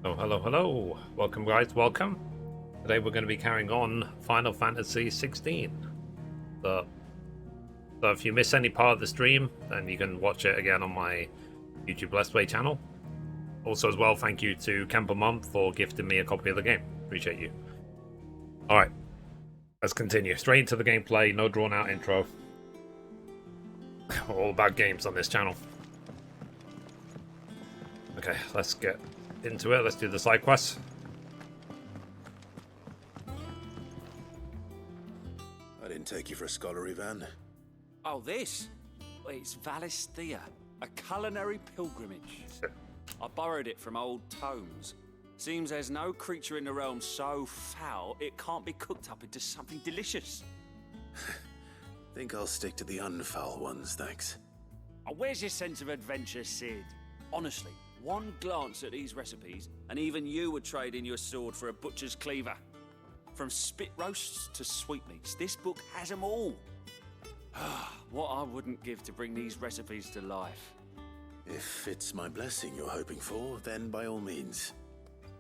Oh, hello, hello. Welcome, guys. Welcome. Today we're going to be carrying on Final Fantasy XVI. So if you miss any part of the stream, then you can watch it again on my YouTube Let's Play channel. Also, as well, thank you to Camper Mum for gifting me a copy of the game. Appreciate you. Alright, let's continue. Straight into the gameplay, no drawn-out intro. All about games on this channel. Okay, let's get into it. Let's do the side quests. I didn't take you for a scholarly van. Oh, this? Well, it's Valisthea, a culinary pilgrimage. I borrowed it from old tomes. Seems there's no creature in the realm so foul it can't be cooked up into something delicious. Think I'll stick to the unfoul ones, thanks. Oh, where's your sense of adventure, Sid? Honestly, one glance at these recipes, and even you would trade in your sword for a butcher's cleaver. From spit roasts to sweetmeats, this book has them all. What I wouldn't give to bring these recipes to life. If it's my blessing you're hoping for, then by all means.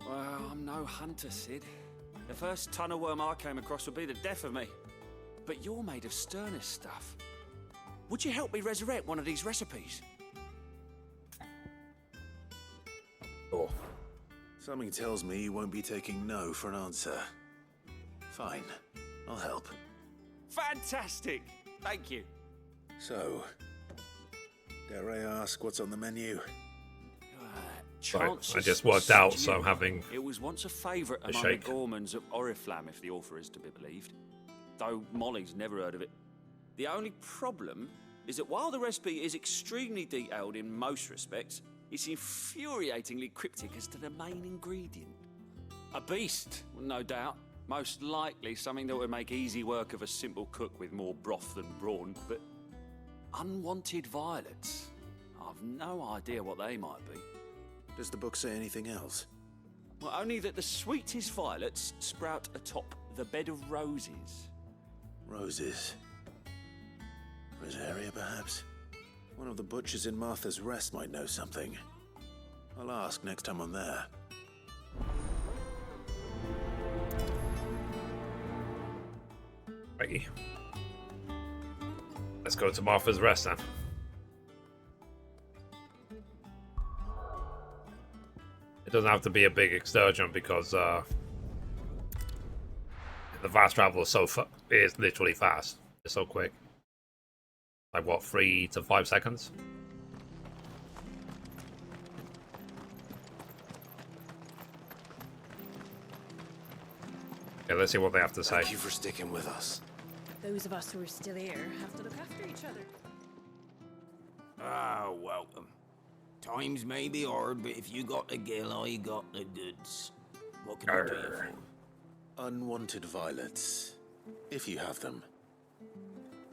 Well, I'm no hunter, Sid. The first tunnel worm I came across would be the death of me. But you're made of sterner stuff. Would you help me resurrect one of these recipes? Oh. Something tells me you won't be taking no for an answer. Fine, I'll help. Fantastic! Thank you. So, dare I ask what's on the menu? Right, I just worked out, so I'm having It was once a favourite among shake. the gourmands of Oriflamme, if the author is to be believed. Though Molly's never heard of it. The only problem is that while the recipe is extremely detailed in most respects, it's infuriatingly cryptic as to the main ingredient. A beast, no doubt. Most likely something that would make easy work of a simple cook with more broth than brawn, but unwanted violets. I've no idea what they might be. Does the book say anything else? Well, only that the sweetest violets sprout atop the bed of roses. Roses. Rosaria, perhaps? One of the butchers in Martha's Rest might know something. I'll ask next time I'm there. Righty. Let's go to Martha's Rest then. It doesn't have to be a big excursion because the fast travel is literally fast. It's so quick. Like what, 3 to 5 seconds? Okay, let's see what they have to say. Thank you for sticking with us. Those of us who are still here have to look after each other. Ah, welcome. Times may be hard, but if you got the gill, I got the goods. What can I do you for? Unwanted violets, if you have them.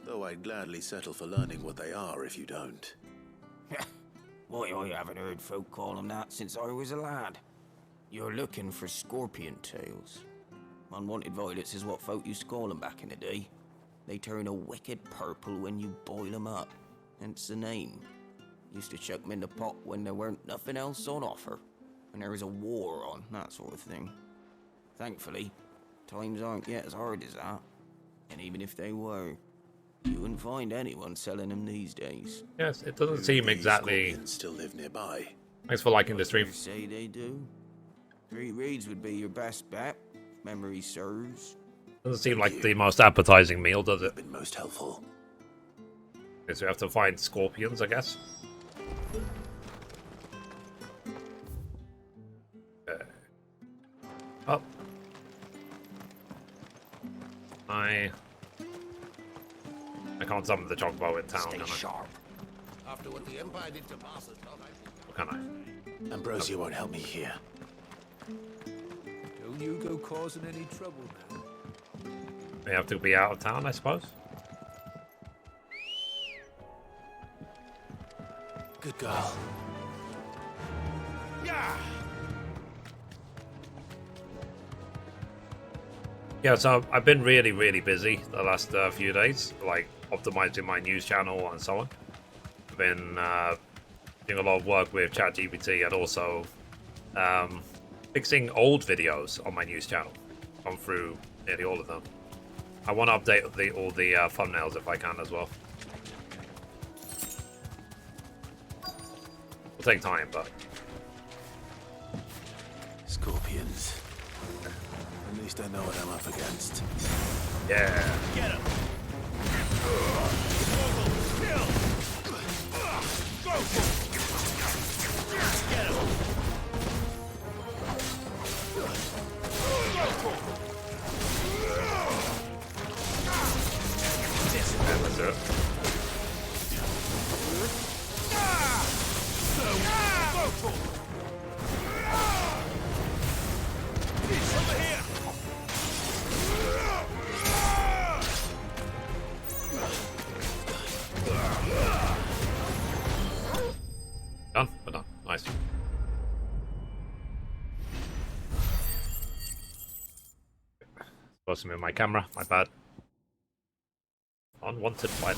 Though I'd gladly settle for learning what they are if you don't. Why, I haven't heard folk call them that since I was a lad. You're looking for scorpion tails. Unwanted violets is what folk used to call them back in the day. They turn a wicked purple when you boil them up, hence the name. Used to chuck them in the pot when there weren't nothing else on offer, when there was a war on, that sort of thing. Thankfully, times aren't yet as hard as that. And even if they were, you wouldn't find anyone selling them these days. Yes, it doesn't seem These exactly... scorpions still live nearby. Thanks for liking the stream. You say they do. 3 reeds would be your best bet, if memory serves. Doesn't seem like the most appetizing meal, does it? Been most helpful. Okay, so we have to find scorpions, I guess. Okay. Up. I can't summon the Chocobo in town, can I? sharp. After what the Empire did to Basel, Or can I? Ambrosia won't help me here. don't you go causing any trouble now. We have to be out of town, I suppose. Good girl. Yeah, so I've been really, really busy the last few days, like optimizing my news channel and so on. I've been doing a lot of work with ChatGPT and also fixing old videos on my news channel. Gone through nearly all of them. I want to update all the thumbnails if I can as well. It'll take time, but... Scorpions. At least I know what I'm up against. Yeah. Get him! Go for it! Get him! Go for it! That's it. Go for it! It's over here! Done? We're done. Nice. Supposed to move my camera. My bad. Unwanted fight.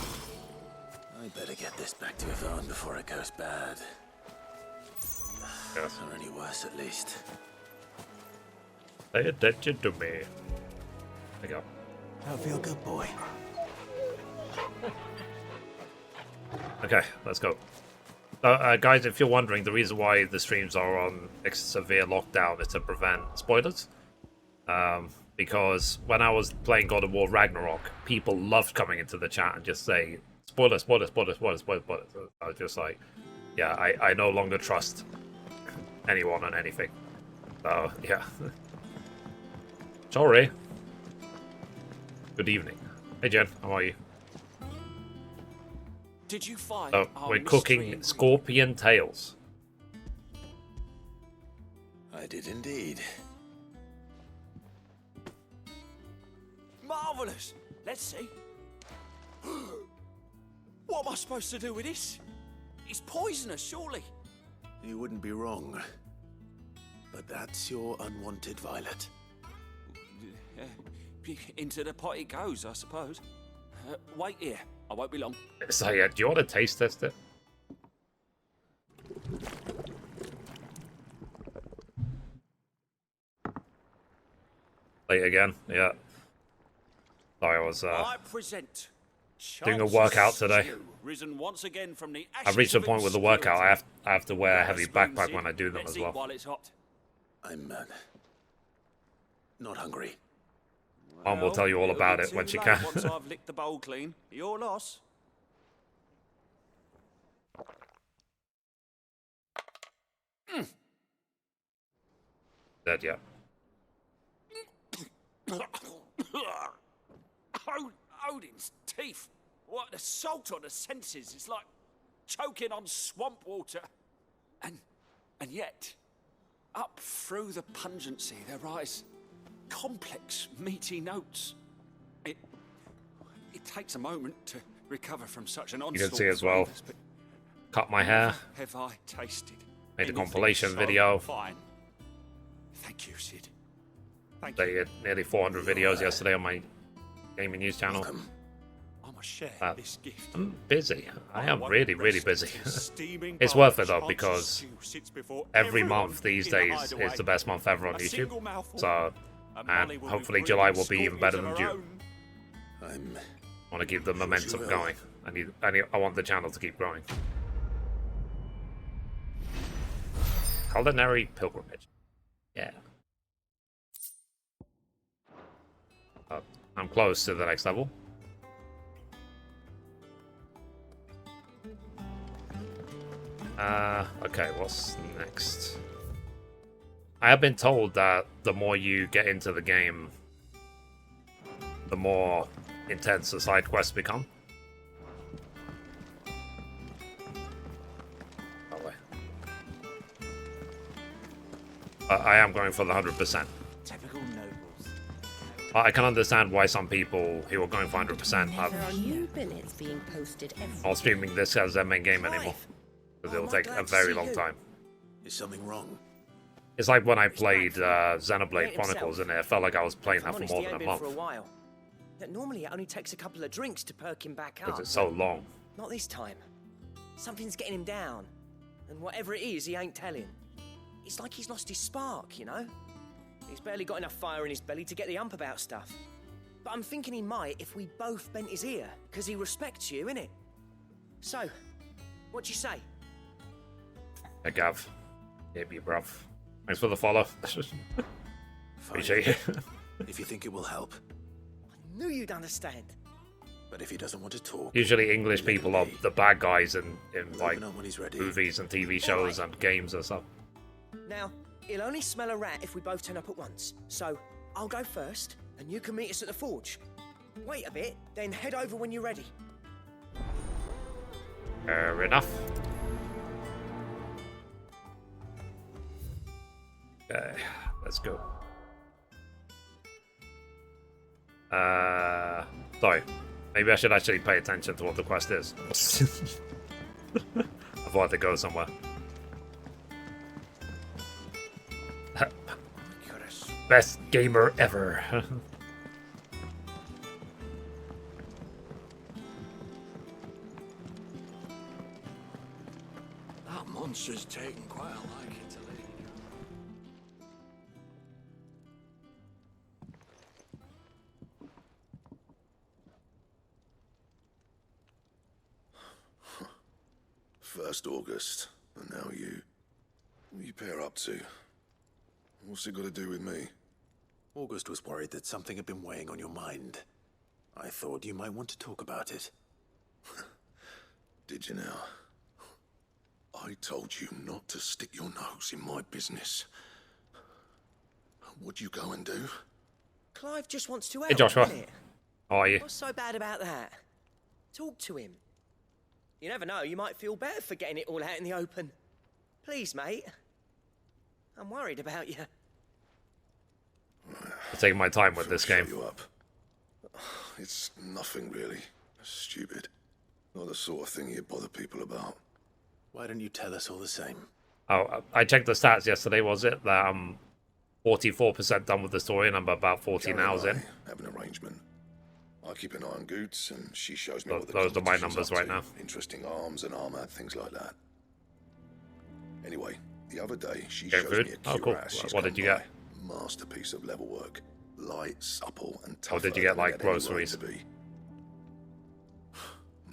I better get this back to Yvonne before it goes bad. Yes. Or any worse, at least. Pay attention to me. There you go. I feel good, boy. Okay, let's go. Guys, if you're wondering, the reason why the streams are on severe lockdown is to prevent spoilers. Because when I was playing God of War Ragnarok, people loved coming into the chat and just saying, spoiler, spoiler, spoiler, spoiler, spoiler, spoiler. So I was just like, yeah, I no longer trust anyone on anything. So, yeah. Sorry. Good evening. Hey, Jen, how are you? Did you find So, our we're mystery cooking ingredient? scorpion tails. I did indeed. Marvelous. Let's see. What am I supposed to do with this? It's poisonous, surely. You wouldn't be wrong. But that's your unwanted violet. Into the pot it goes, I suppose. Wait here. I won't be long. So, yeah, do you want to taste test it? Late again, yeah. Sorry, I was I present doing a Charles workout today. Stew, risen once again from the I've reached the ashes of point with the workout. obscurity. I have to wear a Grab heavy spoon, backpack Sid. when I do them Let's as eat well. while it's hot. I'm not hungry. Mom will tell you all it'll about be it when too she late can. Once I've licked the bowl clean, your loss. Dead, yeah. Odin's teeth. What an assault on the senses. It's like choking on swamp water. And yet, up through the pungency, there rise complex, meaty notes. It takes a moment to recover from such an onslaught. You can see of as well. flavours, but Cut my hair. have I tasted Made a anything compilation so video. Fine. Thank you, Sid. Thank They you. had nearly 400 videos yesterday on my gaming news channel. Welcome. I must share this gift. I'm busy. I am won't really, really rest busy. until steaming It's bowl worth it of though, Chance's because stew sits before every everyone month these in the days hideaway. is the best month ever on A YouTube. single mouthful, So, and and Molly will be hopefully breeding July will be even better than scorpions of June. her own. I'm I want to keep the momentum will. going. I want the channel to keep growing. Culinary pilgrimage. Yeah. I'm close to the next level. Okay, what's next? I have been told that the more you get into the game, the more intense the side quests become. That way. I am going for the 100%. Typical nobles. I can understand why some people who are going for 100% There are are new billets being posted every not streaming this as their main game anymore. Because it'll take a very long time. Is something wrong? It's like when I played Xenoblade Chronicles and it felt like I was playing that for more than a month. For a while. Normally it only takes a couple of drinks to perk him back up. Because it's so long. Not this time. Something's getting him down. And whatever it is, he ain't telling. It's like he's lost his spark, you know? He's barely got enough fire in his belly to get the ump about stuff. But I'm thinking he might if we both bent his ear, because he respects you, innit? So, what do you say? Hey, Gav. Yeah, be bruv. Thanks for the follow. Appreciate it. If you think it will help. I knew you'd understand. But if he doesn't want to talk... Usually English people are the bad guys in like, open up when he's ready. movies and TV shows and games and stuff. Now, he'll only smell a rat if we both turn up at once. So, I'll go first, and you can meet us at the forge. Wait a bit, then head over when you're ready. Fair enough. Okay, let's go. Sorry. Maybe I should actually pay attention to what the quest is. I thought to go somewhere. Best gamer ever. That monster's taken quite a liking to Lady. First August, and now you. What are you pair up to? What's it got to do with me? August was worried that something had been weighing on your mind. I thought you might want to talk about it. Did you now? I told you not to stick your nose in my business. What'd you go and do? Clive just wants to help, Hey Joshua, innit? how are you? What's so bad about that? Talk to him. You never know, you might feel better for getting it all out in the open. Please, mate. I'm worried about you. I'm taking my time with this game. Shut you up. It's nothing really. Stupid. Not the sort of thing you bother people about. Why don't you tell us all the same? Oh, I checked the stats yesterday, was it? That I'm 44% done with the story and I'm about 14 Karen hours and in. I have an arrangement. I keep an eye on Goots, and she shows me Th- what the those are my competition's numbers up right to. now. Interesting arms and armor, things like that. Anyway, the other day she Getting shows food? me a Oh, cool. cuirass she's What come did you get? by. Masterpiece of level work. Light, supple, and tougher. Or did you get, than like, it had any right groceries? to be.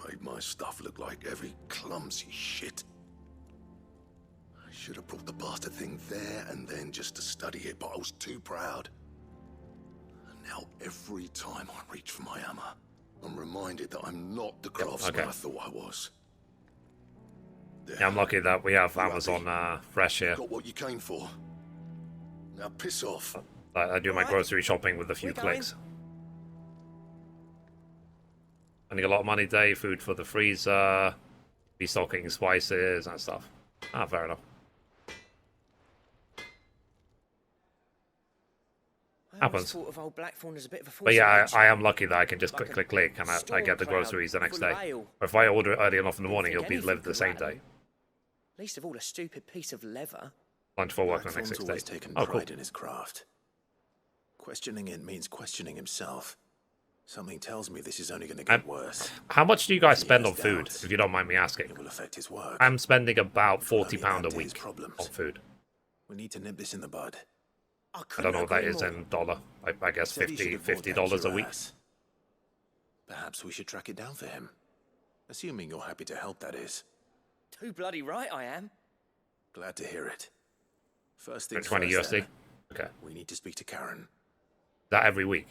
Made my stuff look like every clumsy shit. I should have brought the bastard thing there and then just to study it, but I was too proud. And now every time I reach for my hammer, I'm reminded that I'm not the craftsman okay. I thought I was. There. Yeah, I'm lucky that we have You Amazon Fresh here. Got what you came for. Now piss off. I do my Alright. grocery shopping with a few We're going. clicks. Spending a lot of money today, food for the freezer, restocking spices and stuff. Ah, fair enough. I always Happens. thought of old Blackthorn as a bit of a force But yeah, of I nature. am lucky that I can just Like click, a click, click, and I storm get the cloud groceries the next full of day. ale. Or if I order it early enough in the morning, think it'll be anything delivered the could same rattle. day. Least of all a stupid piece of leather. Lunch for work the next Blackthorn's 6 always days. taken Oh, cool. pride in his craft. Questioning it means questioning himself. Something tells me this is only going to get worse. How much do you guys If he spend has on food, doubts, if you don't mind me asking? It will affect his work. I'm spending about It'll £40 only add a to his week problems. on food. We need to nip this in the bud. I I don't know what that agree is more. in dollar. I guess Said he should have bought that $50 a week. cuirass. Perhaps we should track it down for him. Assuming you're happy to help, that is. Too bloody right I am. Glad to hear it. First things 20 first, USD. then. Okay. We need to speak to Karen. That every week.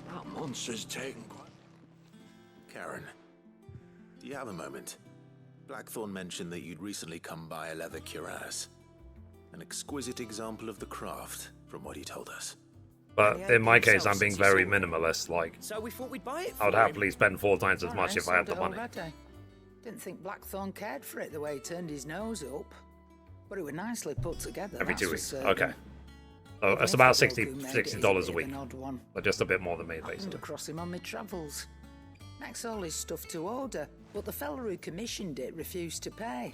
That monster's taken quite... Karen, do you have a moment? Blackthorn mentioned that you'd recently come by a leather cuirass. An exquisite example of the craft, from what he told us. But he in ain't my been case, I'm himself being since he very saw it. minimalist. Like, So we thought we'd buy it for I would him. happily spend 4 times as much if I had the sold it money. already. Didn't think Blackthorn cared for it the way he turned his nose up. But it was nicely put together. Every that's 2 for weeks. certain. Okay. So Even it's if about the bloke who made it is $60 a a bit of week. an odd one. But just a bit more than me, Happened basically. across him on my travels. Next all his stuff to order, but the fella who commissioned it refused to pay.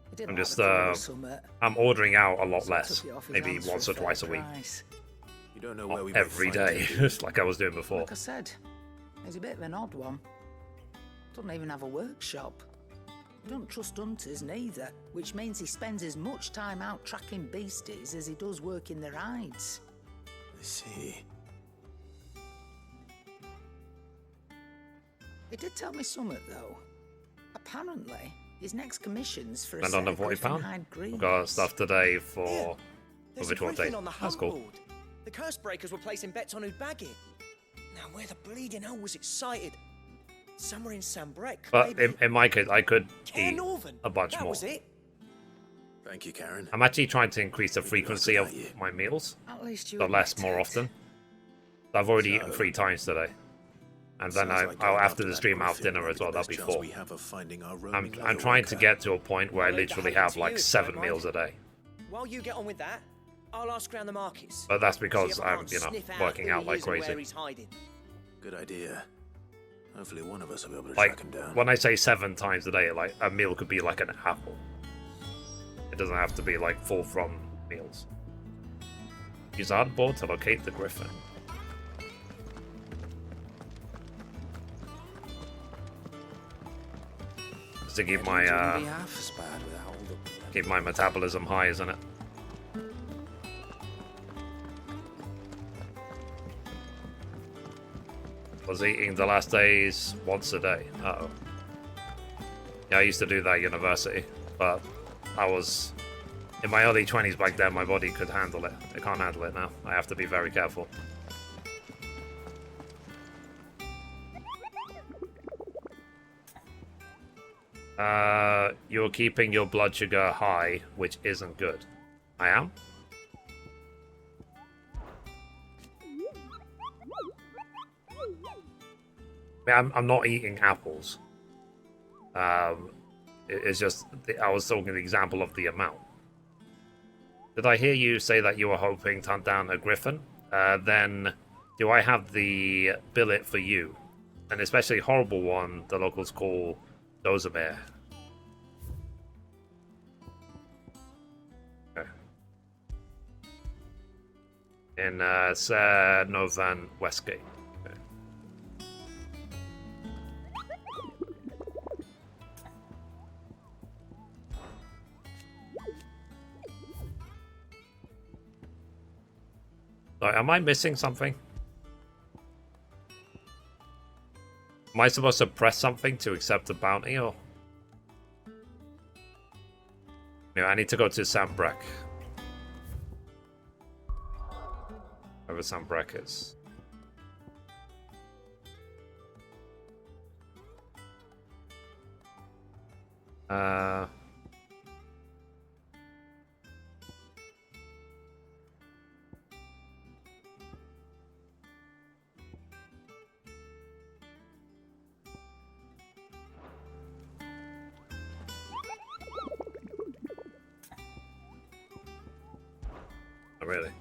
He didn't I'm like just, the colour or something, I'm ordering out a lot so I less. took it off his Maybe hands for once a or fair twice a week. price. You don't know where we might Every find day, him. just like I was doing before. Like I said, he's a bit of an odd one. Doesn't even have a workshop. He don't trust hunters neither, which means he spends as much time out tracking beasties as he does working their hides. I see. He did tell me something, though. Apparently, his next commission's for a And set on the of £40. griffin-hide greaves. We've got stuff today for There's a which one griffin day? on the That's hunt cool. board. The curse breakers were placing bets on who'd bag it. Now, where the bleeding hell was it sighted? Somewhere in Sambrec, But maybe. in my case, I could Care eat Northern. a bunch that more. was it. Thank you, Karen. I'm actually trying to increase the frequency of my meals, At least you so less admit more it. often. I've already eaten So, 3 times today, and then Sounds like I'll going after after the that stream I'll have griffin dinner may as be well. the That'll best be chance 4. we have of finding our I'm roaming trying to leatherworker. get to a point where I I'll leave the literally hunting have to like you, 7 don't mind. meals a day. While you get on with that, I'll ask around the markets. But that's See because if I I'm, can't you know, sniff out working who out he like is and where crazy. he's hiding. Good idea. Hopefully one of us will be able to Like track him down. when I say 7 times a day, like a meal could be like an apple. It doesn't have to be like full from meals. Use artboard to locate the griffin. Just to keep my keep my metabolism high, isn't it? Was eating the last days once a day. Uh-oh. Yeah, I used to do that at university, but I was in my early 20s back then. My body could handle it. It can't handle it now. I have to be very careful. You're keeping your blood sugar high, which isn't good. I am? I'm not eating apples. It's just, I was talking the example of the amount. Did I hear you say that you were hoping to hunt down a griffin? Then do I have the billet for you? An especially horrible one the locals call Dozabert. Okay. In Novan Westgate. Okay. Sorry, am I missing something? Am I supposed to press something to accept the bounty, or? No, I need to go to Sambrec. Wherever Sambrec is. Really?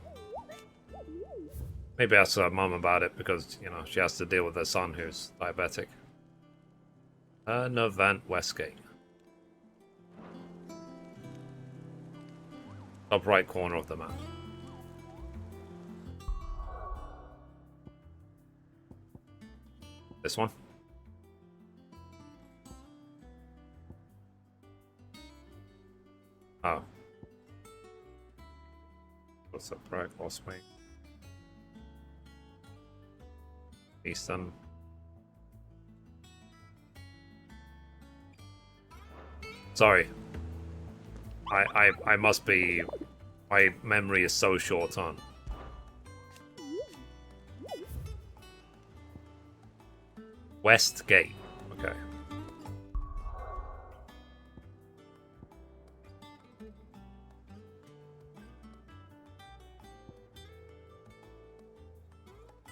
Maybe ask her mum about it because, you know, she has to deal with her son who's diabetic. Novant Westgate. Top right corner of the map. This one? Oh. What's up, right? Lost me. Eastern. Sorry. I must be. My memory is so short on. Westgate. Okay.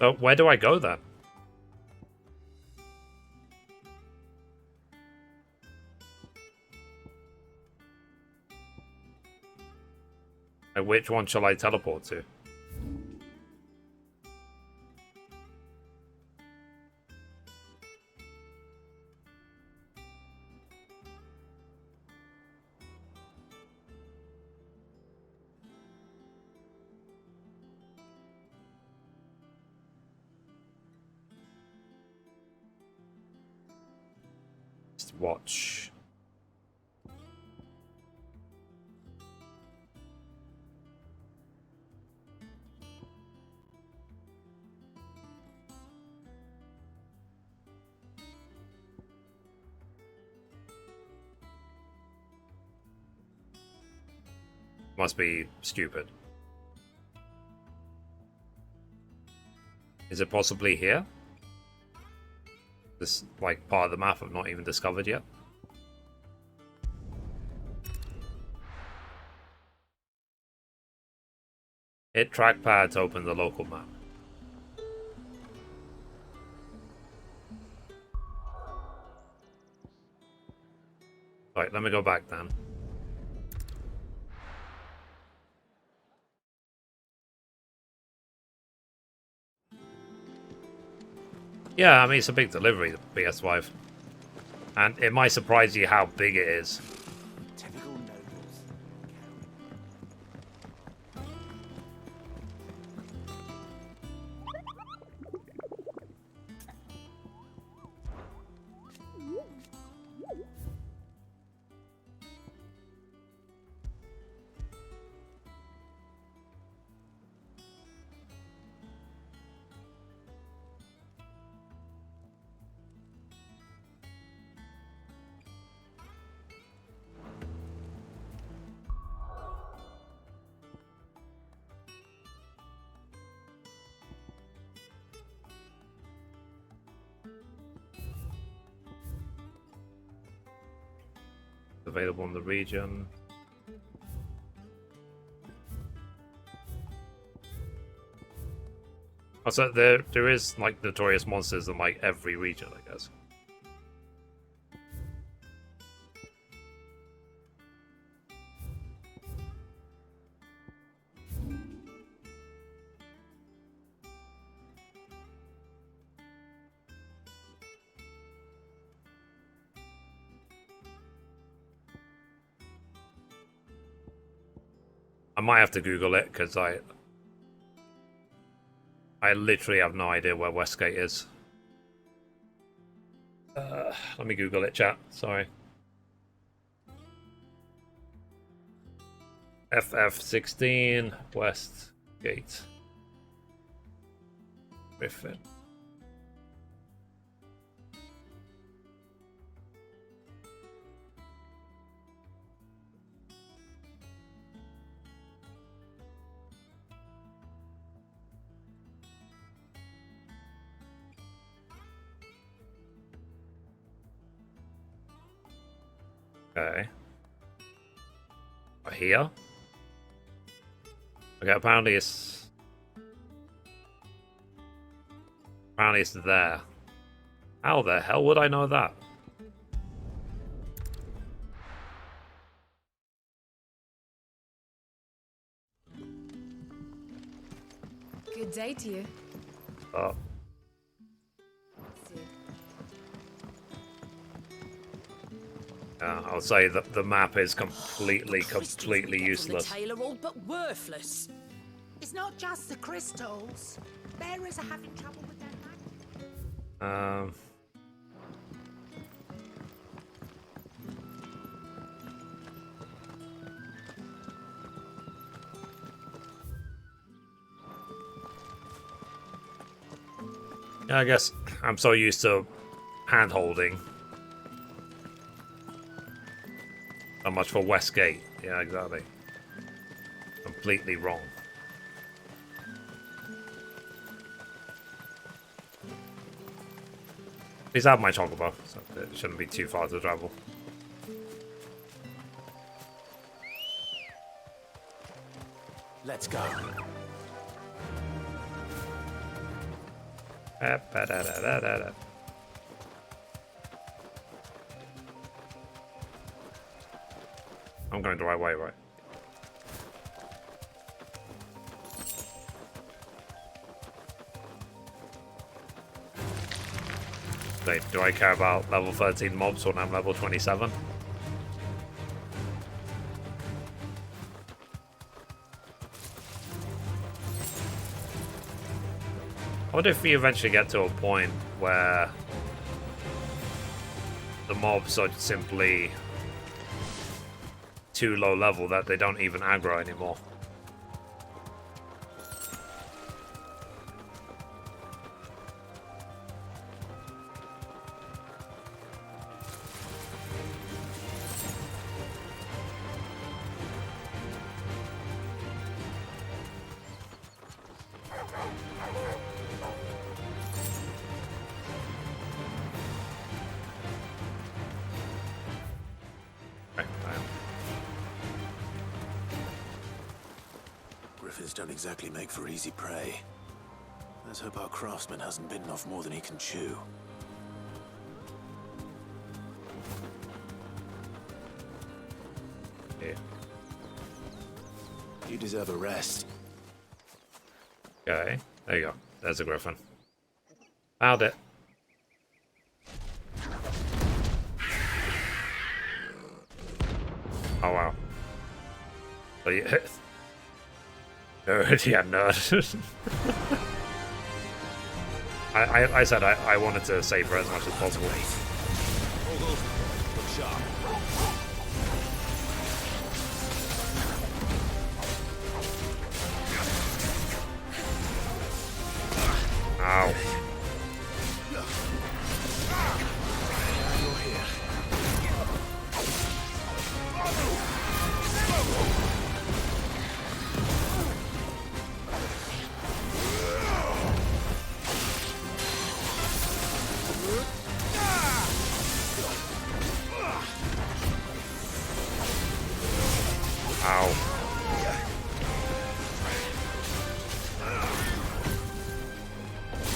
So where do I go then? Like, which one shall I teleport to? Watch. Must be stupid. Is it possibly here? This, like, part of the map I've not even discovered yet? Hit trackpad to open the local map. Right, let me go back then. Yeah, I mean, it's a big delivery, the PS5. And it might surprise you how big it is. Available in the region. Also, there is like notorious monsters in like every region, I guess. I might have to Google it because I literally have no idea where Westgate is. Let me Google it, chat. Sorry. FF16 Westgate. Griffin. Okay. Here? Okay, apparently it's there. How the hell would I know that? Good day to you. Oh. I'll say that the map is completely useless. The tailor all but worthless. It's not just the crystals. Bearers are having trouble with their magic. Yeah, I guess I'm so used to hand-holding. So much for Westgate. Yeah, exactly. Completely wrong. Please have my Chocobo, so it shouldn't be too far to travel. Let's go. I'm going the right way, right? Wait, do I care about level 13 mobs when I'm level 27? I wonder if we eventually get to a point where the mobs are simply too low level that they don't even aggro anymore. Griffins don't exactly make for easy prey. Let's hope our craftsman hasn't bitten off more than he can chew. Yeah. You deserve a rest. Okay, there you go. There's a griffin. Found it. Oh wow. So you nerd, yeah, nerd. I said I wanted to save her as much as possible. Look sharp. Ow. Ow.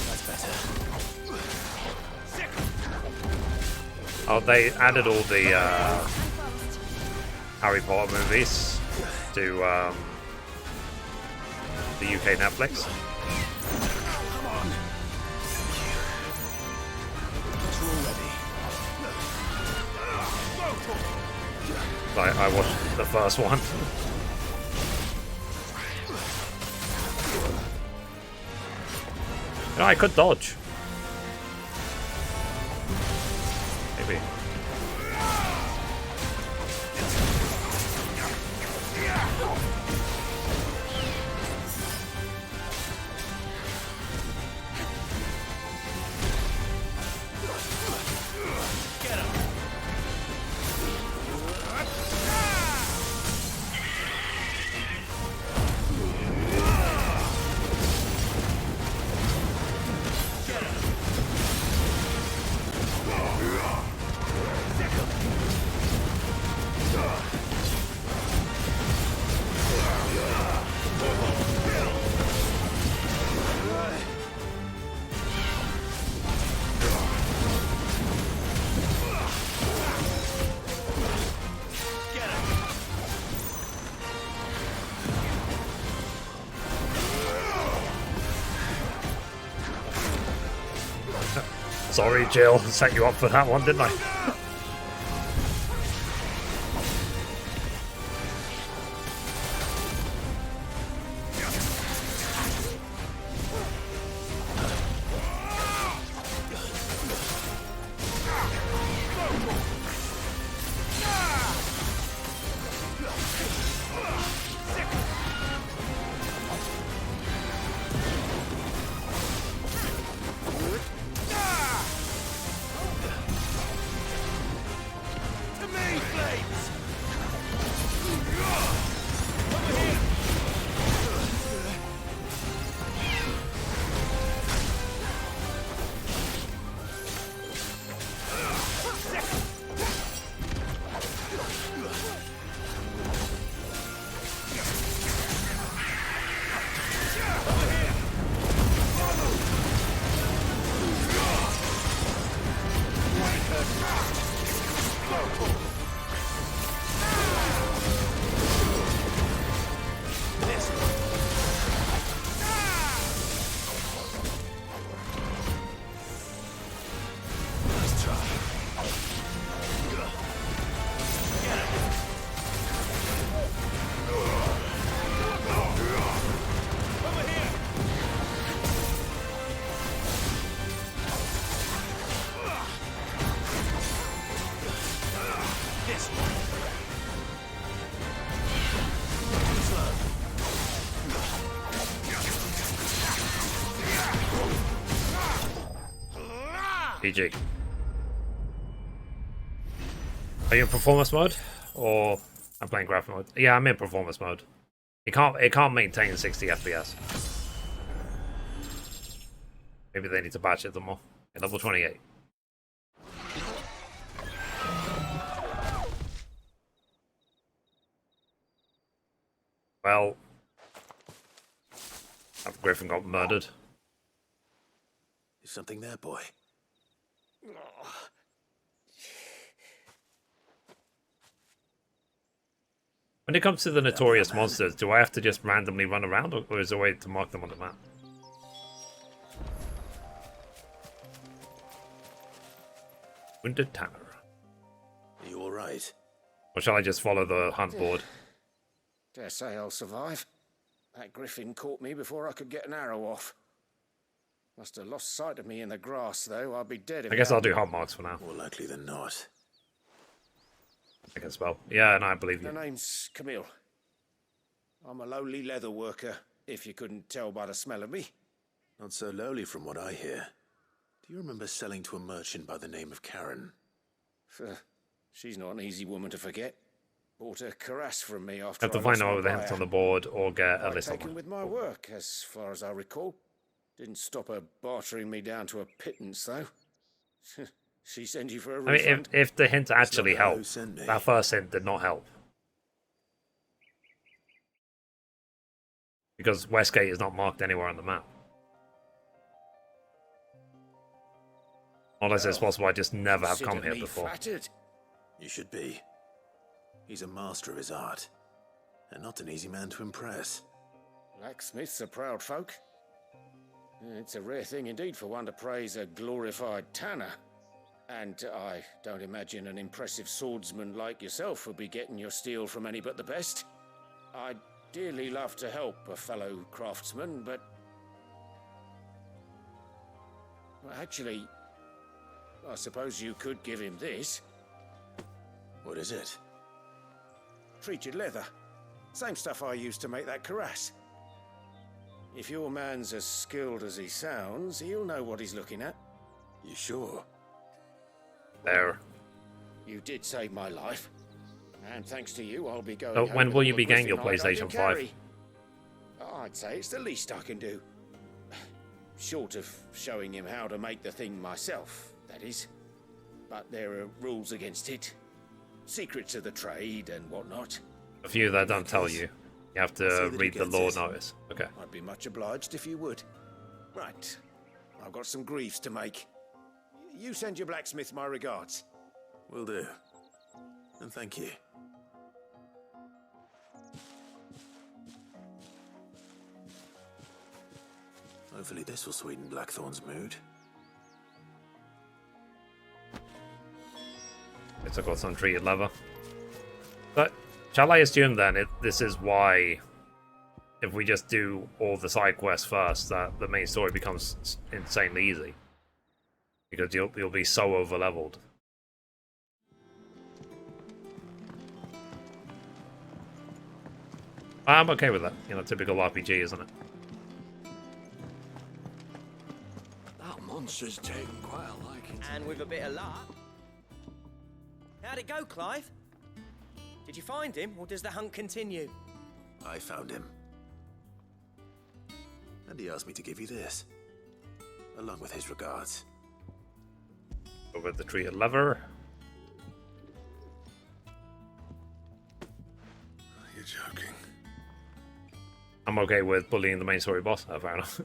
That's better. Oh, they added all the Harry Potter movies to the UK Netflix. Come on. I watched the first one. You know, I could dodge. Maybe. Sorry, Jill. Set you up for that one, didn't I? PG. Are you in performance mode? Or I'm playing graphic mode? Yeah, I'm in performance mode. It can't maintain 60 FPS. Maybe they need to patch it some more. Yeah, level 28. Well, Griffin got murdered. Is something there, boy? When it comes to the notorious monsters, do I have to just randomly run around, or is there a way to mark them on the map? Wounded Tanner. Are you alright? Or shall I just follow the hunt board? Dare say I'll survive. That griffin caught me before I could get an arrow off. Must have lost sight of me in the grass, though. I'll be dead if I guess I'll do hunt marks for now. More likely than not. I can spell. Yeah, and I believe you. The name's Camille. I'm a lowly leather worker, if you couldn't tell by the smell of me. Not so lowly from what I hear. Do you remember selling to a merchant by the name of Karen? She's not an easy woman to forget. Bought a cuirass from me after Have to I find lost out my whether the hint's buyer. on the board or get a I'd list taken on with my work, as far as I recall. Didn't stop her bartering me down to a pittance, though. She sent you for a I mean, refund. if the hint actually not her who helped, sent me. that first hint did not help. Because Westgate is not marked anywhere on the map. Unless it's possible I just never have come Consider here me before. flattered. You should be. He's a master of his art, and not an easy man to impress. Blacksmiths are proud folk. It's a rare thing indeed for one to praise a glorified tanner. And I don't imagine an impressive swordsman like yourself would be getting your steel from any but the best. I'd dearly love to help a fellow craftsman, but... Well, actually, I suppose you could give him this. What is it? Treated leather. Same stuff I used to make that cuirass. If your man's as skilled as he sounds, he'll know what he's looking at. You sure? There. You did save my life. And thanks to you, I'll be going So home when with will all you the be getting your griffin hide I PlayStation can 5? carry. I'd say it's the least I can do. Short of showing him how to make the thing myself, that is. But there are rules against it. Secrets of the trade and whatnot. A few that don't tell you. You have to See that he read the gets law it. notice. Okay. I'd be much obliged if you would. Right. I've got some griefs to make. You send your blacksmith my regards. Will do. And thank you. Hopefully this will sweeten Blackthorn's mood. Guess I got some treated leather. But shall I assume then this is why, if we just do all the side quests first, that the main story becomes insanely easy? Because you'll be so over leveled. I'm okay with that. You know, typical RPG, isn't it? That monster's taken quite a liking. And with a bit of luck. How'd it go, Clive? Did you find him, or does the hunt continue? I found him. And he asked me to give you this. Along with his regards. Over the treated leather. You're joking. I'm okay with bullying the main story boss. Fair enough.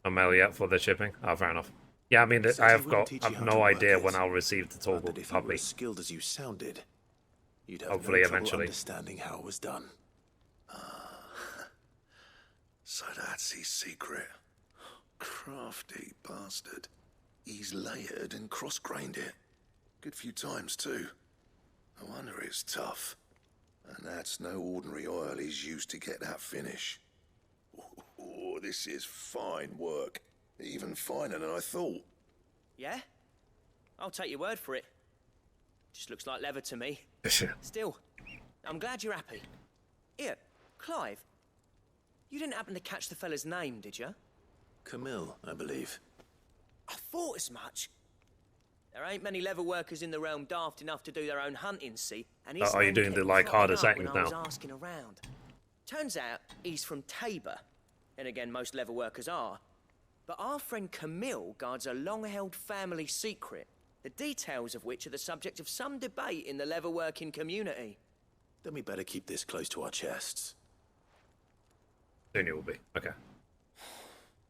I'm mail yet for the shipping. Fair enough. Yeah, I mean, Says I he have wouldn't teach you I've how no to work idea it, when I'll receive the but toggle that if you were puppy. as skilled as you sounded, you'd have Hopefully, no trouble eventually. understanding how it was done. So that's his secret. Crafty bastard. He's layered and cross-grained it. Good few times, too. No wonder it's tough. And that's no ordinary oil he's used to get that finish. Oh, this is fine work. Even finer than I thought. Yeah? I'll take your word for it. Just looks like leather to me. Still, I'm glad you're happy. Here, Clive. You didn't happen to catch the fella's name, did you? Camille, I believe. I thought as much. There ain't many leather workers in the realm daft enough to do their own hunting, see? And his Are you name doing kept the, like, cropping harder up settings when I was now? asking around. Turns out he's from Tabor. And again, most leather workers are. But our friend Camille guards a long-held family secret, the details of which are the subject of some debate in the leather-working community. then we better keep this close to our chests. Soon you will be. Okay.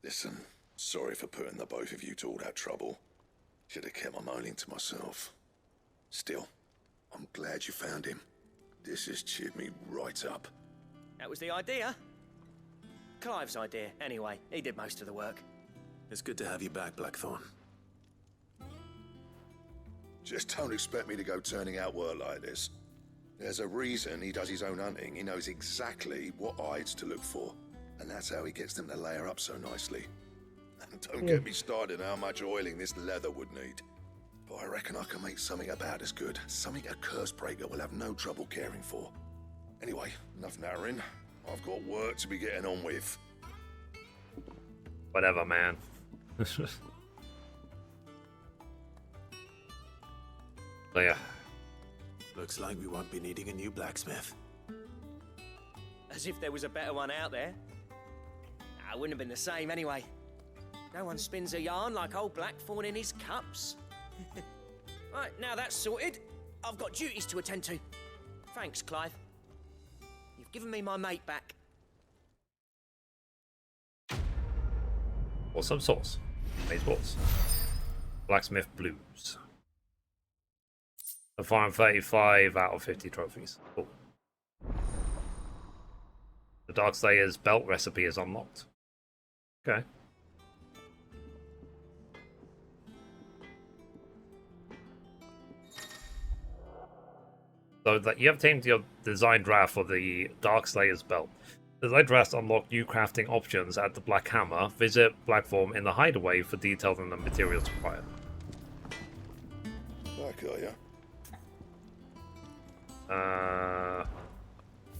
Listen, sorry for putting the both of you to all that trouble. Should have kept my moaning to myself. Still, I'm glad you found him. This has cheered me right up. That was the idea. Clive's idea, anyway. He did most of the work. It's good to have you back, Blackthorn. Just don't expect me to go turning out work like this. There's a reason he does his own hunting. He knows exactly what hides to look for. And that's how he gets them to layer up so nicely. And don't get me started on how much oiling this leather would need. But I reckon I can make something about as good. Something a Cursebreaker will have no trouble caring for. Anyway, enough nattering. I've got work to be getting on with. Whatever, man. So yeah. Looks like we won't be needing a new blacksmith. As if there was a better one out there. It wouldn't have been the same anyway. No one spins a yarn like old Blackthorn in his cups. Right, now that's sorted. I've got duties to attend to. Thanks, Clive. You've given me my mate back. Awesome sauce. Made sports. Blacksmith Blues. A 435 out of 50 trophies. Cool. The Darkslayer's belt recipe is unlocked. Okay. So that you have tamed your design draft for the Darkslayer's belt. The design drafts unlock new crafting options at the Black Hammer. Visit Blackthorn in the Hideaway for details on the materials required. Back, are ya?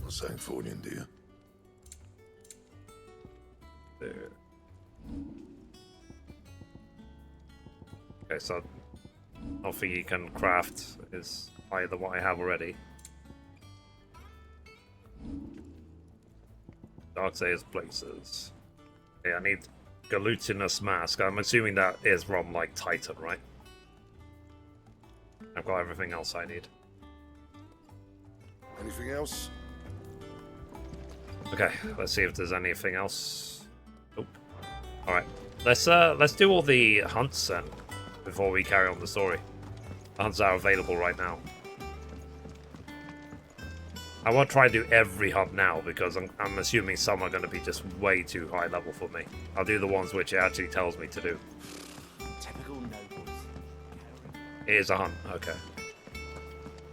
Not saying fortune, do you? There. Okay, so nothing you can craft is higher than what I have already. Darksayer's places. Yeah, I need Glutinous Mask. I'm assuming that is from, like, Titan, right? I've got everything else I need. Anything else? Okay, let's see if there's anything else. Nope. Alright. Let's do all the hunts then before we carry on the story. The hunts are available right now. I won't try to do every hunt now because I'm assuming some are going to be just way too high level for me. I'll do the ones which it actually tells me to do. Typical nobles. It is a hunt, okay.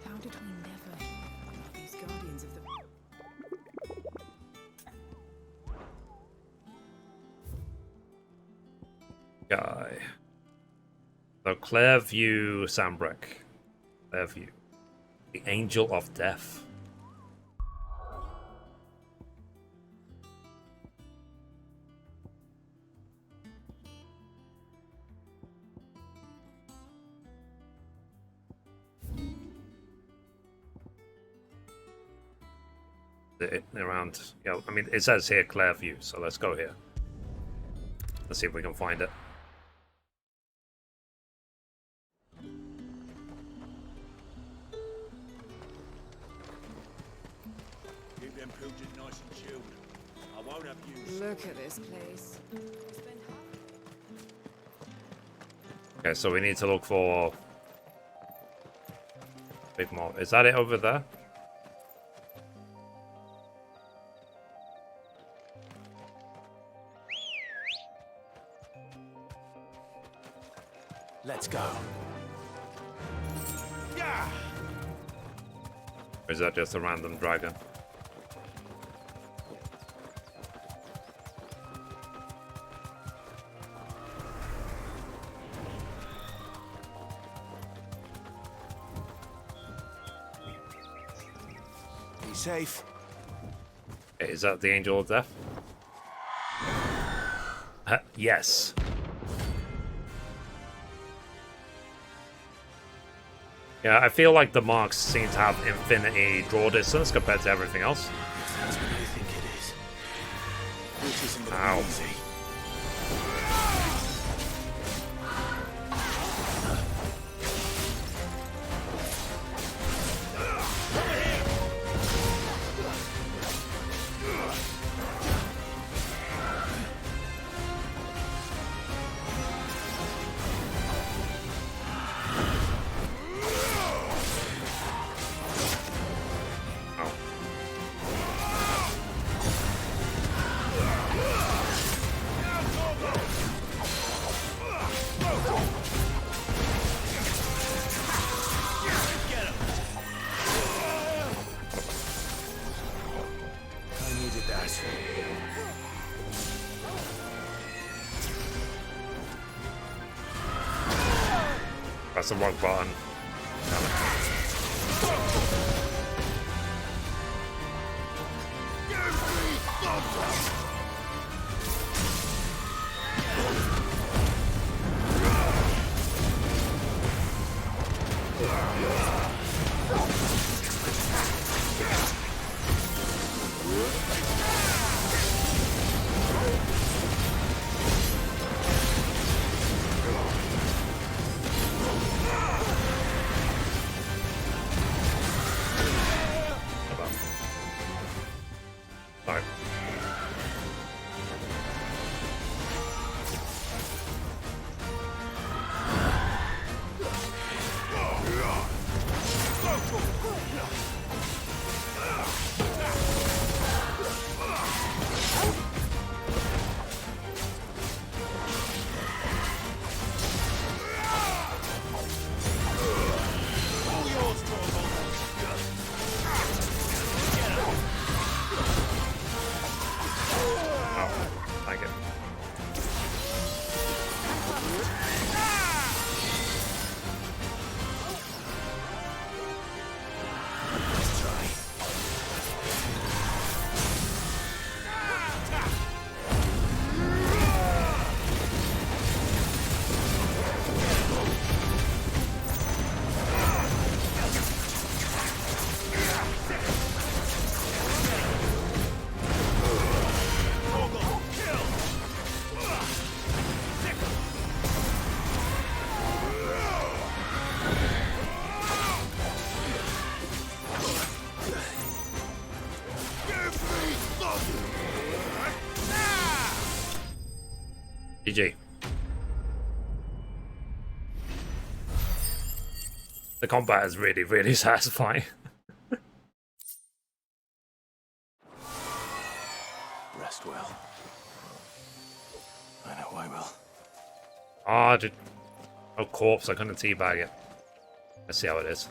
How did we never hear about these guardians of the... Guy. So Clairview Sambrek. Clairview. The Angel of Death. Around, yeah, I mean, it says here Clairview, so let's go here. Let's see if we can find it. Keep them pilgers nice and chilled. I won't abuse. Look at this place. Okay, so we need to look for Big Mob. Is that it over there? Let's go. Yeah. Or is that just a random dragon? Be safe. Okay, is that the Angel of Death? Yes. Yeah, I feel like the marks seem to have infinity draw distance compared to everything else. If that's what I think it is. This isn't gonna Ow. be easy. I needed that. That's the wrong button. Alright. Like it. GG. The combat is really, really satisfying. Rest well. I know I will. Ah, dude. Oh, corpse. I couldn't teabag it. Let's see how it is.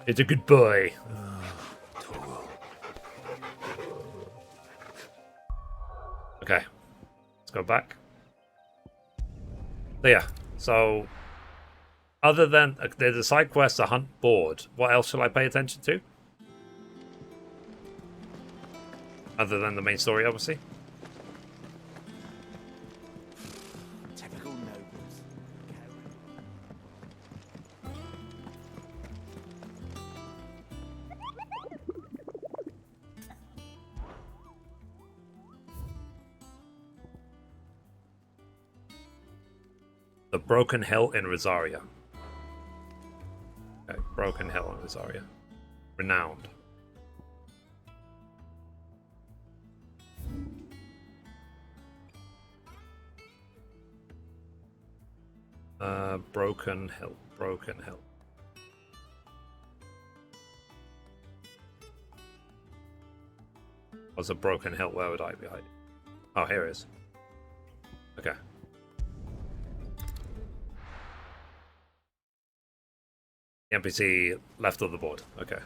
It's a good boy. Okay. Let's go back. So, yeah. So, other than there's a side quest, a hunt board. What else shall I pay attention to? Other than the main story, obviously. Typical nobles. The Broken Hill in Rosaria. Okay, Broken Hill in Rosaria. Renowned. Broken Hill. Broken Hill. What's a Broken Hill? Where would I be hiding? Oh, here it is. Okay. The NPC left of the board. Okay.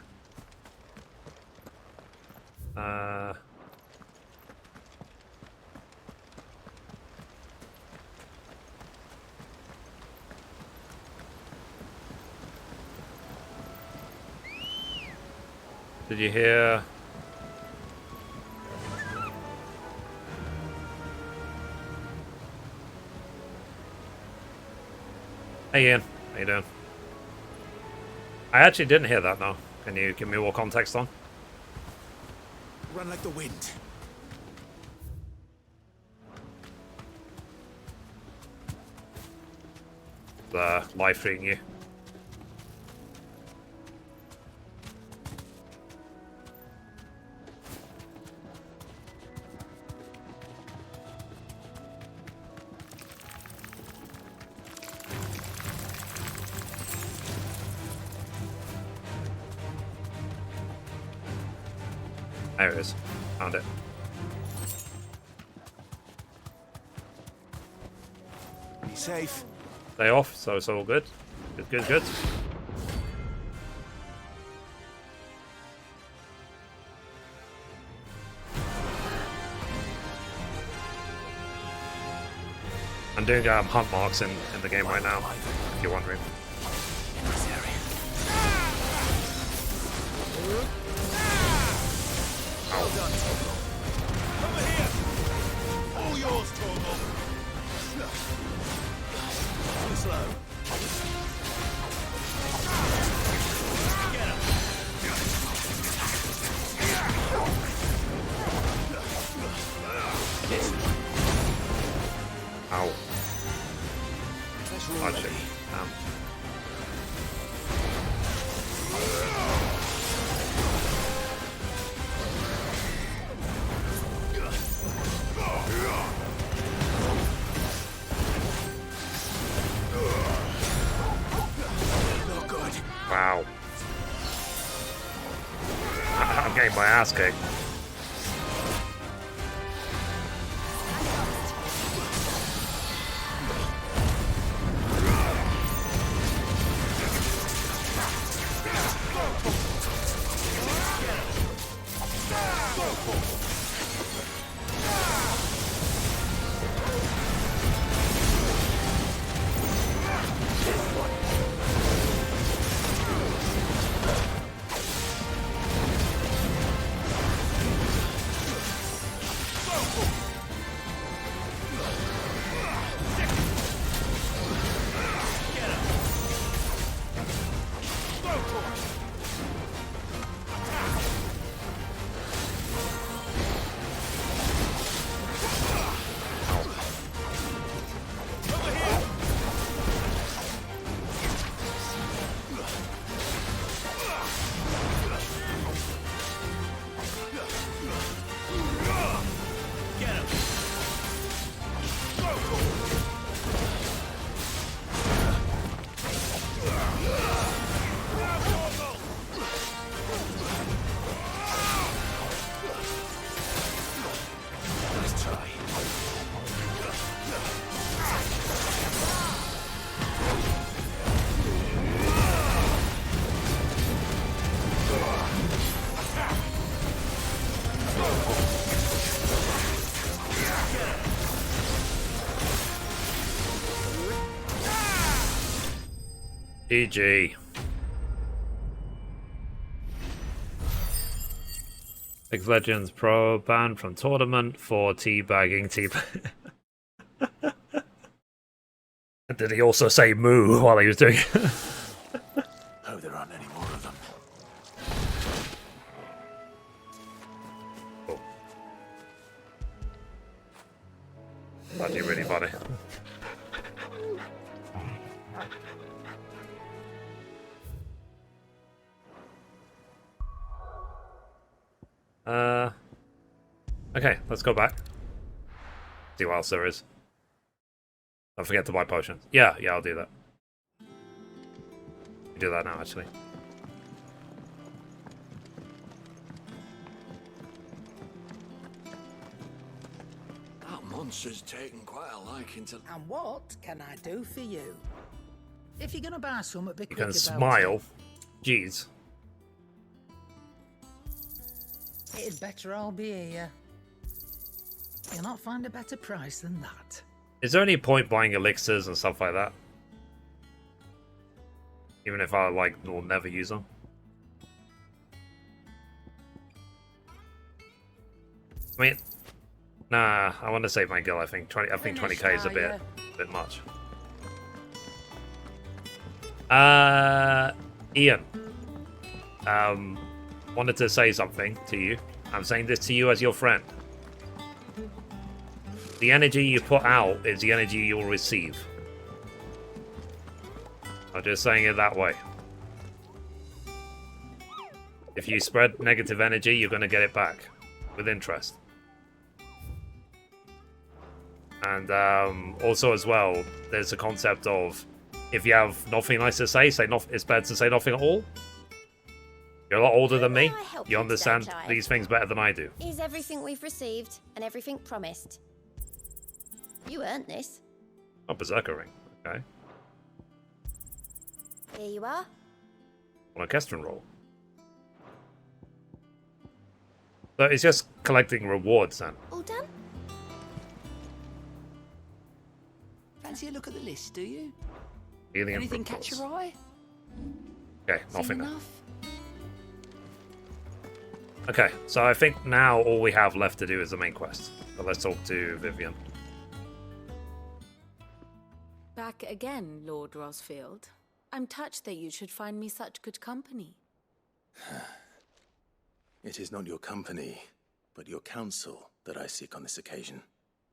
Did you hear? Hey Ian, how you doing? I actually didn't hear that, no. Can you give me more context on? Run like the wind. The live feeding you. There it is. Found it. Safe. Day off, so it's all good. Good, good, good. I'm doing hunt marks in the game right now, if you're wondering. In this area. Well done, Chocobo. Over here! All yours, Chocobo. Too slow. Get him. Ow. That's Oh, shit. not good. Wow. I'm getting my ass kicked. GG. League of Legends Pro banned from tournament for teabagging. Did he also say moo while he was doing it? Hope there aren't any more of them. Oh. Actually really funny. Okay, let's go back. See what else there is. Don't forget to buy potions. Yeah, I'll do that. We do that now, actually. That monster's taken quite a liking to... And what can I do for you? If you're gonna buy some, be You quick can about smile. it. Jeez. It'd better all be here. You'll not find a better price than that. Is there any point buying elixirs and stuff like that? Even if I, like, will never use them? I mean, nah, I want to save my gil, I think. 20k is a bit much. Ian. Wanted to say something to you. I'm saying this to you as your friend. The energy you put out is the energy you'll receive. I'm just saying it that way. If you spread negative energy, you're going to get it back with interest. And also as well, there's a concept of if you have nothing nice to say it's better to say nothing at all. You're a lot older than me. You understand these things better than I do. Is everything we've received and everything promised? You earned this. Oh, Berserker Ring. Okay. Here you are. On a Kestrin roll. So it's just collecting rewards then. All done? Fancy a look at the list, do you? Healing and Anything rewards. catch your eye? Okay, Seen nothing then. enough? Okay, so I think now all we have left to do is the main quest. So let's talk to Vivian. Back again, Lord Rosfield. I'm touched that you should find me such good company. It is not your company, but your counsel that I seek on this occasion.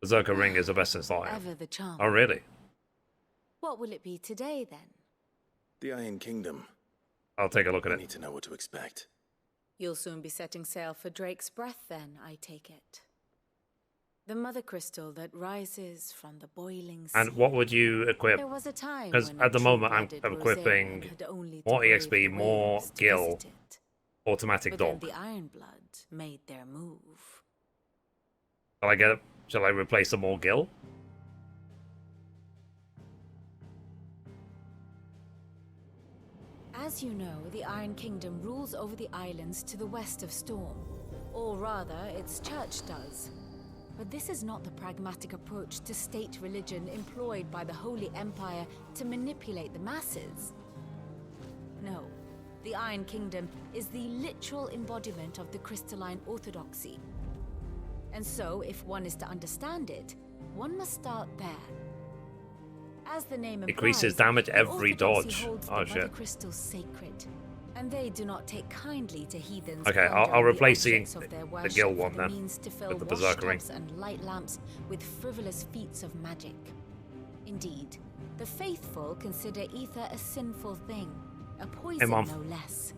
Berserker Ring is the best since I am. Ever the charm. Oh, really? What will it be today, then? The Iron Kingdom. I'll take a look at I it. need to know what to expect. You'll soon be setting sail for Drake's Breath, then, I take it. The mother crystal that rises from the boiling sea. And what would you equip? There was a time Because when at the a moment I'm true-blooded equipping Rosarian had only to more brave EXP, the more waves to gil, visit it. automatic But then dog. the Ironblood made their move. Shall I replace some more gil? As you know, the Iron Kingdom rules over the islands to the west of Storm. Or rather, its church does. But this is not the pragmatic approach to state religion employed by the Holy Empire to manipulate the masses. No, the Iron Kingdom is the literal embodiment of the crystalline orthodoxy. And so, if one is to understand it, one must start there. As the name implies, Increases damage the every orthodoxy dodge. holds Oh, the mother shit. crystals sacred, and they do not take kindly to heathens. Okay, I'll plundering replace the objects of their worship gil for one the then, means to fill with the Berserker Ring. washtubs and light lamps with frivolous feats of magic. Indeed, the faithful consider ether a sinful thing, a poison Mom. no less.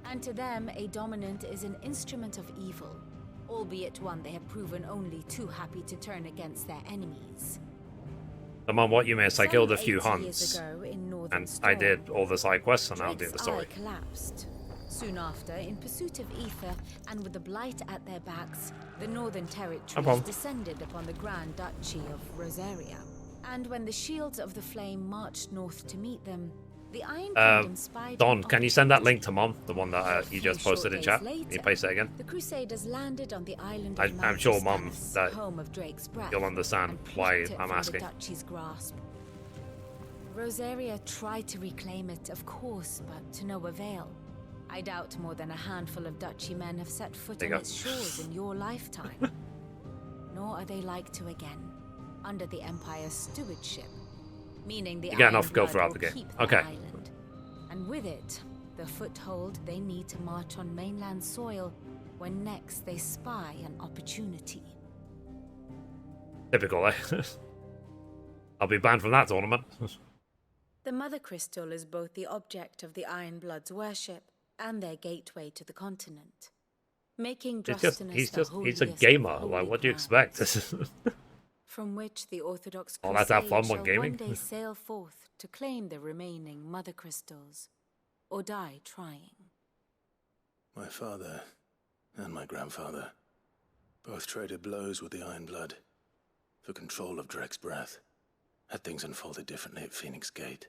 And to them, a dominant is an instrument of evil, albeit one they have proven only too happy to turn against their enemies. So, Mum, what you missed, I Some killed a few 80 years hunts. ago in Northern And I Storm, did all the side quests, and now I'm doing Drake's the story. eye collapsed. Soon after, in pursuit of ether, and with the blight at their backs, the Northern Territories problem. descended upon the Grand Duchy of Rosaria. And when the Shields of the Flame marched north to meet them, the Iron Kingdom spied Don, an can you send that opportunity. link to Mom? The one that you just posted in chat? Can you paste it again? The Crusaders landed on the island I'm of sure, Mount Mum, Stannis, that home of Drake's Breath, you'll understand and why plucked it I'm from asking. the Duchy's grasp. Rosaria tried to reclaim it, of course, but to no avail. I doubt more than a handful of Duchy men have set foot There on you go. its shores in your lifetime. Nor are they like to again, under the Empire's stewardship. Meaning the You get enough Iron go Blood throughout will the game. keep their Okay. island. And with it, the foothold they need to march on mainland soil when next they spy an opportunity. Typical, eh? I'll be banned from that tournament. The Mother Crystal is both the object of the Iron Blood's worship and their gateway to the continent, making Drustinus he's a gamer. Like, what do you expect? from which the Orthodox Oh, let's have Crusade fun when shall gaming. one day sail forth to claim the remaining Mother Crystals, or die trying. My father and my grandfather both traded blows with the Iron Blood for control of Drake's Breath. Had things unfolded differently at Phoenix Gate,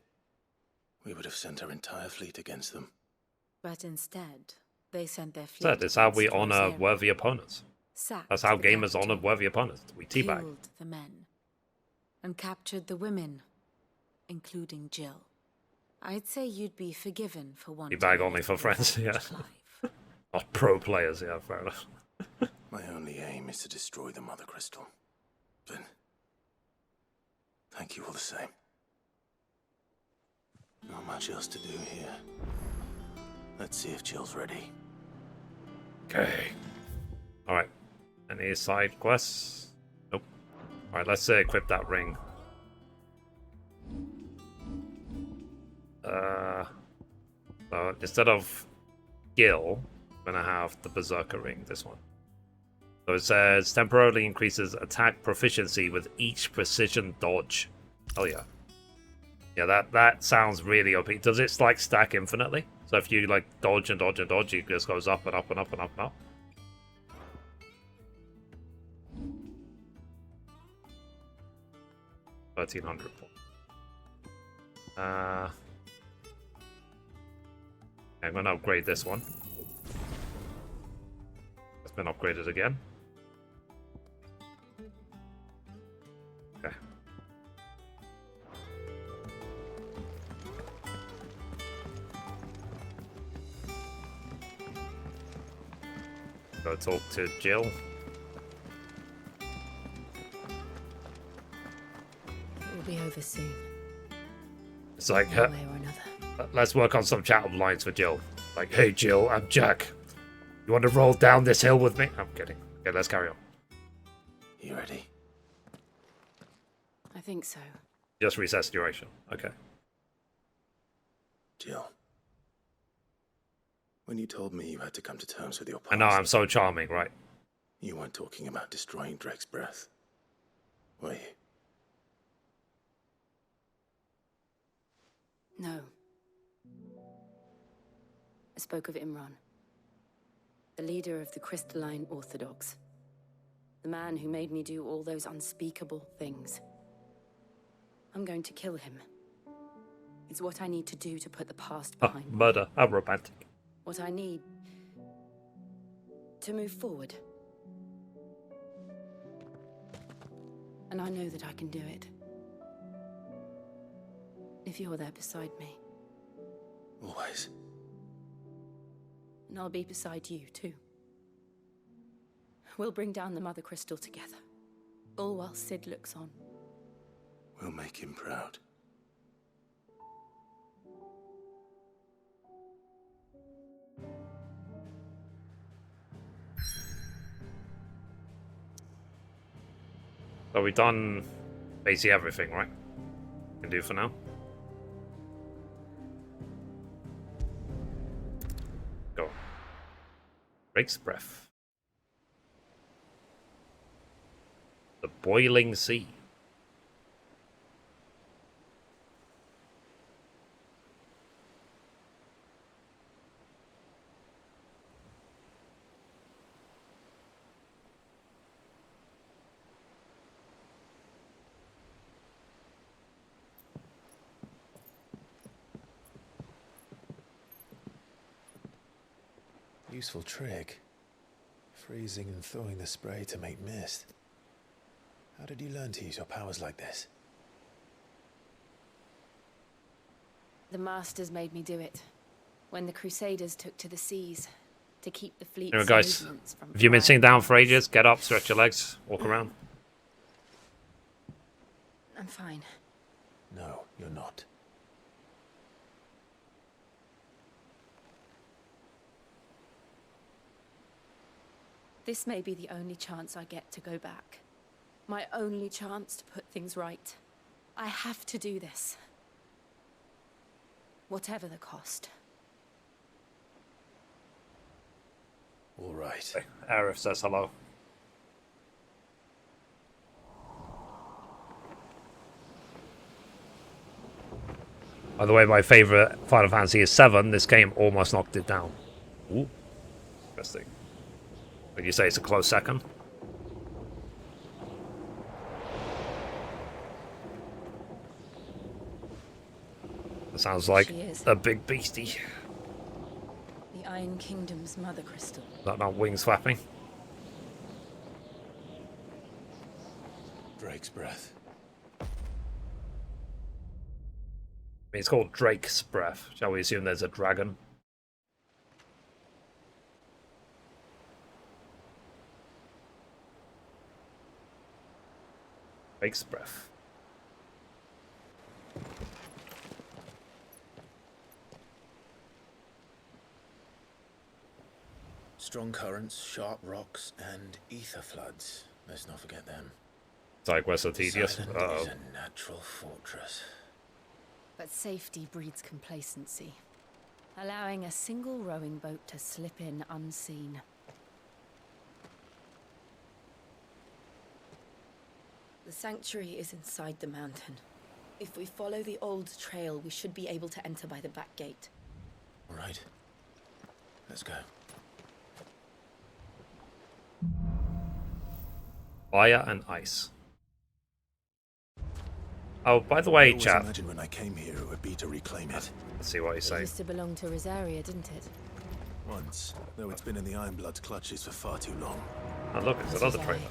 we would have sent our entire fleet against them. But instead, they sent their fleet. That's how we against honor Rosaria, worthy opponents. sacked That's how the gamers capital, honor worthy opponents. We teabag. killed the men, and captured the women, including Jill. I'd say you'd be forgiven for wanting Teabag to only live for friends, without yeah. Clive. Not pro players, yeah, fair enough. My only aim is to destroy the Mother Crystal. But thank you all the same. Not much else to do here. Let's see if Jill's ready. Okay. Alright. Any side quests? Nope. Alright, let's equip that ring. So instead of Gil, I'm gonna have the Berserker ring, this one. So it says temporarily increases attack proficiency with each precision dodge. Oh yeah. Yeah, that sounds really OP. Does it like stack infinitely? So if you like dodge and dodge and dodge, it just goes up and up and up and up and up. 1300 points. I'm going to upgrade this one. It's been upgraded again. Okay. Go talk to Jill. We'll be over soon. It's like, One way or another. let's work on some chat lines for Jill. Like, hey Jill, I'm Jack. You want to roll down this hill with me? I'm kidding. Okay, let's carry on. You ready? I think so. Just recess duration. Okay. Jill. When you told me you had to come to terms with your past, I know, I'm so charming, right? you weren't talking about destroying Drake's breath, were you? No. I spoke of Imran, the leader of the Crystalline Orthodox. The man who made me do all those unspeakable things. I'm going to kill him. It's what I need to do to put the past Oh, behind me. murder. How romantic. What I need to move forward. And I know that I can do it. If you're there beside me. Always. And I'll be beside you, too. We'll bring down the Mother Crystal together. All while Sid looks on. We'll make him proud. So we've done basically everything, right? Can do for now. Go. Drake's breath. The boiling sea. Useful trick. Freezing and thawing the spray to make mist. How did you learn to use your powers like this? The Masters made me do it. When the Crusaders took to the seas to keep the fleet's Anyway, guys, movements from if you've been flying sitting down for past. ages, get up, stretch your legs, walk around. I'm fine. No, you're not. This may be the only chance I get to go back. My only chance to put things right. I have to do this. Whatever the cost. All right. Arif says hello. By the way, my favorite Final Fantasy is 7. This game almost knocked it down. Ooh. Interesting. Would you say it's a close second? That sounds like She is. a big beastie. The Iron Kingdom's Mother Crystal. Not wings flapping. Drake's breath. I mean, it's called Drake's Breath. Shall we assume there's a dragon? Drake's Breath. Strong currents, sharp rocks, and ether floods. Let's not forget them. It's like, we're so tedious. Silent Uh-oh. is a natural fortress. But safety breeds complacency. Allowing a single rowing boat to slip in unseen. The sanctuary is inside the mountain. If we follow the old trail, we should be able to enter by the back gate. All right. Let's go. Fire and ice. Oh, by the I way, always chap. imagined when I came here it would be to reclaim it. Let's see what he's It saying. used to belong to Rosaria, didn't it? Once, though it's been in the Ironblood's clutches for far too long. Oh, look, it's This another was trailer.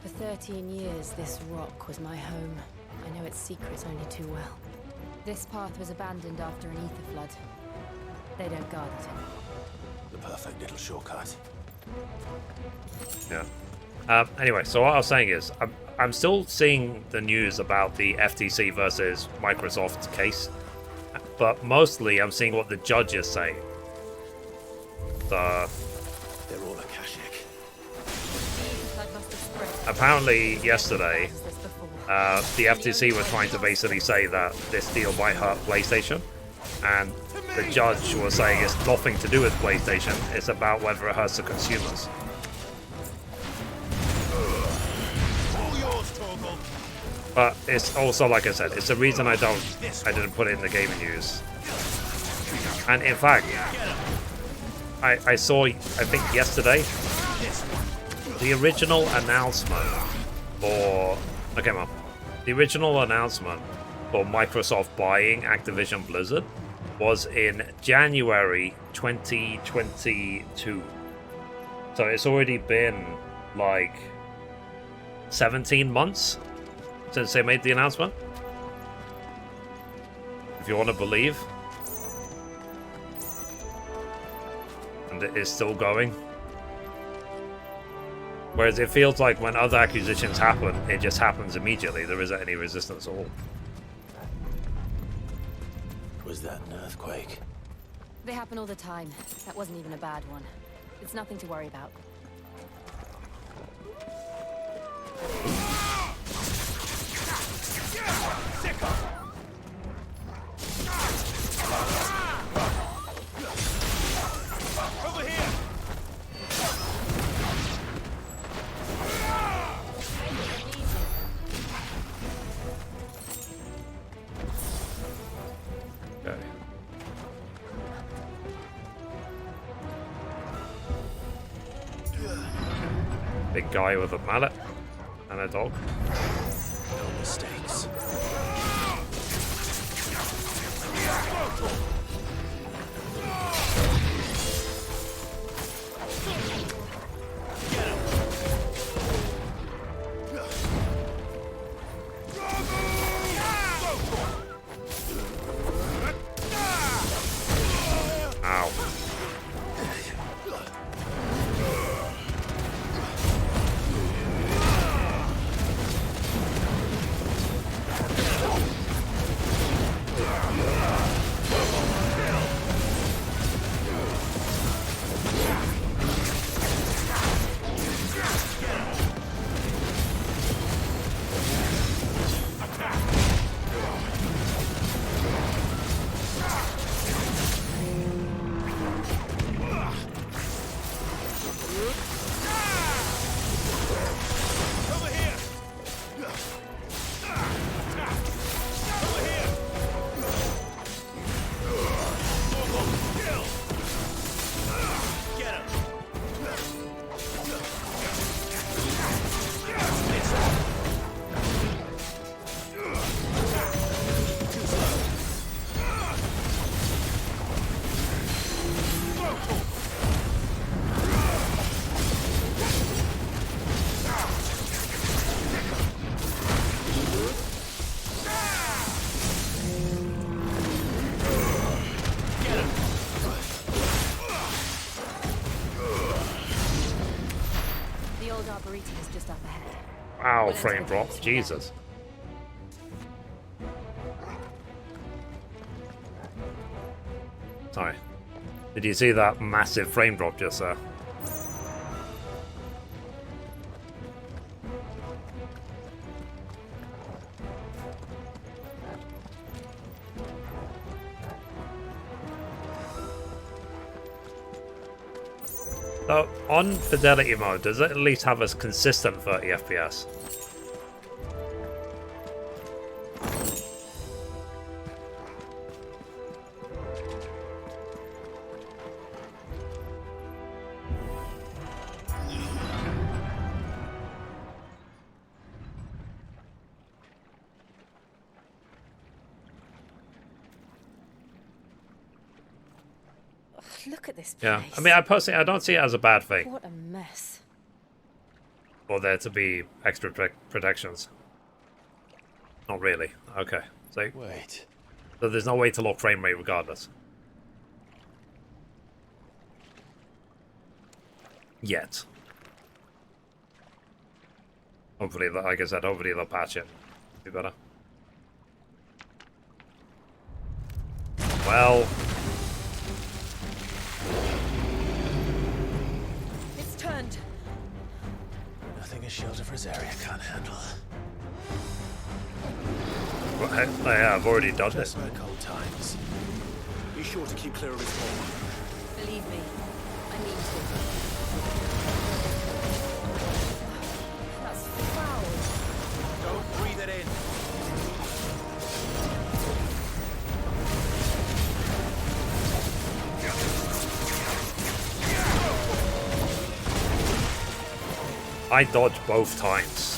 For 13 years, this rock was my home. I know its secrets only too well. This path was abandoned after an ether flood. They don't guard it anymore. The perfect little shortcut. Yeah. Anyway, so what I was saying is, I'm still seeing the news about the FTC versus Microsoft case, but mostly I'm seeing what the judges say. They're all Akashic. That must have spread. Apparently, yesterday, This before. the FTC were trying to basically say that this deal might hurt PlayStation, and the judge was saying it's nothing to do with PlayStation, it's about whether it hurts the consumers. All yours, Torgal. But it's also, like I said, it's the reason I didn't put it in the gaming news. And in fact, I saw, I think yesterday, the original announcement for, okay, Mom, the original announcement for Microsoft buying Activision Blizzard was in January 2022. So it's already been like 17 months since they made the announcement, if you want to believe. And it is still going. Whereas it feels like when other acquisitions happen, it just happens immediately. There isn't any resistance at all. Was that an earthquake? They happen all the time. That wasn't even a bad one. It's nothing to worry about. Over here. Okay. Big guy with a mallet and a dog. No mistakes. Ow. Over here. Over here. Kill. Get him. The old arboretum is just up ahead. Ow, frame drop. Jesus. Sorry. Did you see that massive frame drop just there? So, on fidelity mode, does it at least have a consistent 30 FPS? Look at this place. Yeah, I mean, I personally, I don't see it as a bad thing What a mess. for there to be extra protections. Not really. Okay. So, Wait. so there's no way to lock frame rate regardless. Yet. Hopefully, like I said, hopefully they'll patch it. Be better. Well. It's turned. Nothing a shelter for his area can't handle. Well, yeah, I've already done it. Just like old times. Be sure to keep clear of his hole. Believe me, I need to. That's foul. Don't breathe it in. I dodged both times.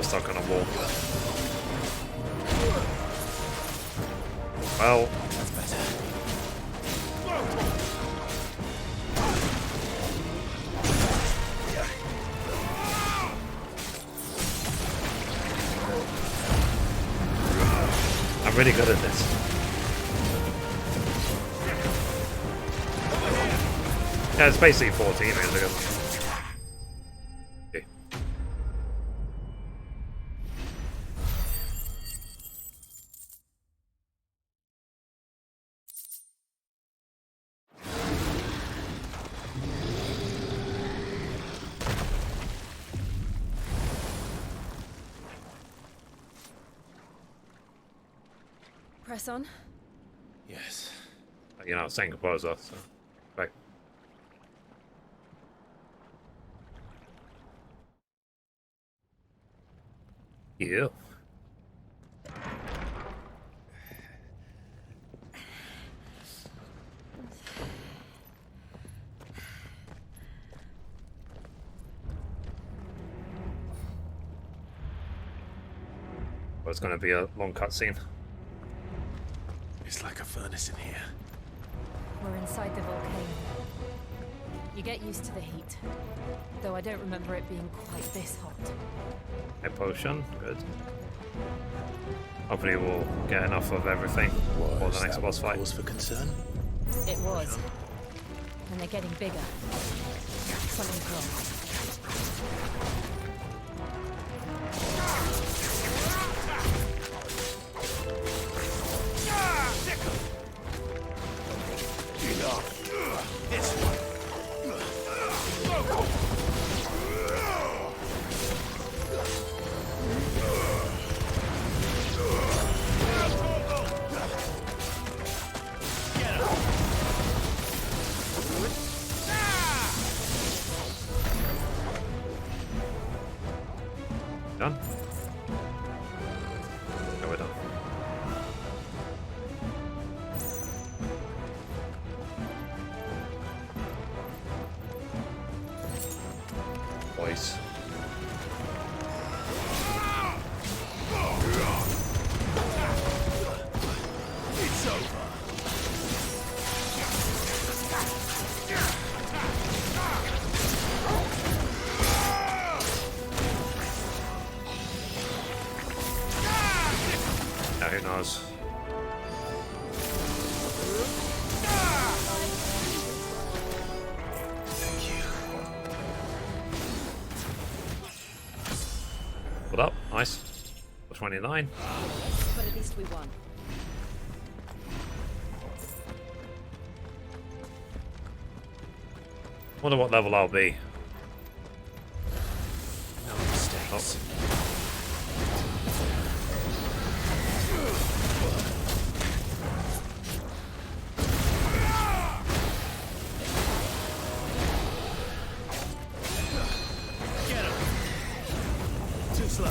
Stuck on a wall. Well, That's better. I'm really good at this. Yeah, it's basically 14 years ago. Okay. Press on. Yes. You know, same composer, so. Right. Yeah. Well, it's going to be a long cutscene. It's like a furnace in here. We're inside the volcano. You get used to the heat. Though I don't remember it being quite this hot. A potion, good. Hopefully we'll get enough of everything for the next boss fight. Cause for concern? It was. And they're getting bigger. Something's wrong. This one. Done? No, we're done. Voice. It's over. Yeah, who knows? What up? Nice. 29. But at least we won. Wonder what level I'll be. No mistakes. Get him. Too slow.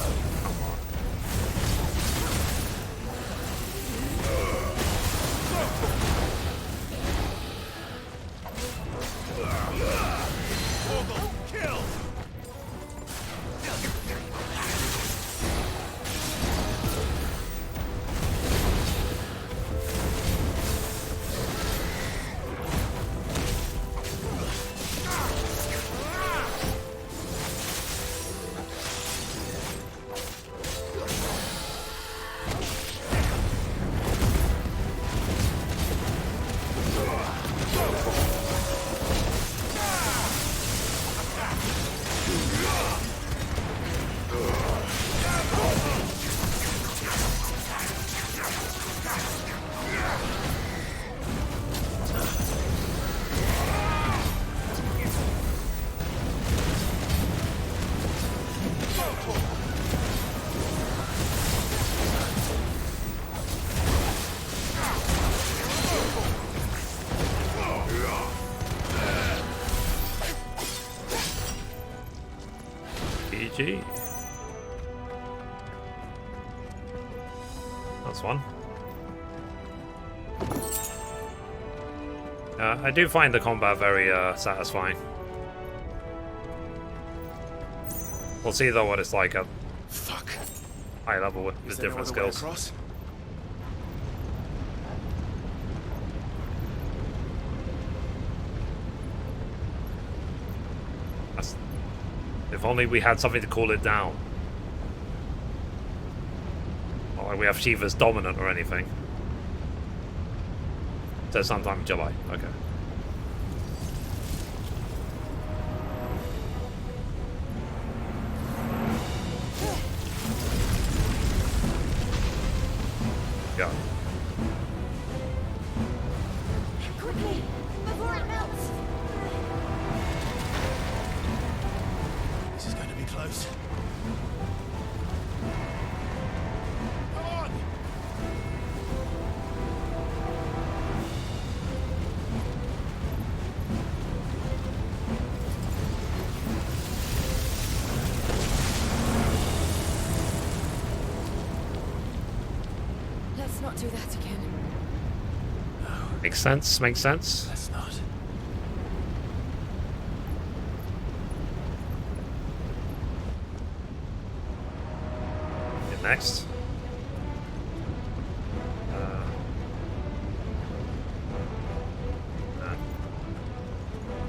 Kill. GG. That's one. I do find the combat very satisfying. We'll see though what it's like at Fuck. high level with Is the there no different other way skills. across? If only we had something to cool it down. Not like we have Shiva's dominant or anything. So sometime in July. Okay. Yeah. Quickly, before it melts. This is going to be close. Come on! Let's not do that again. Makes sense, makes sense. Let's not. Get next.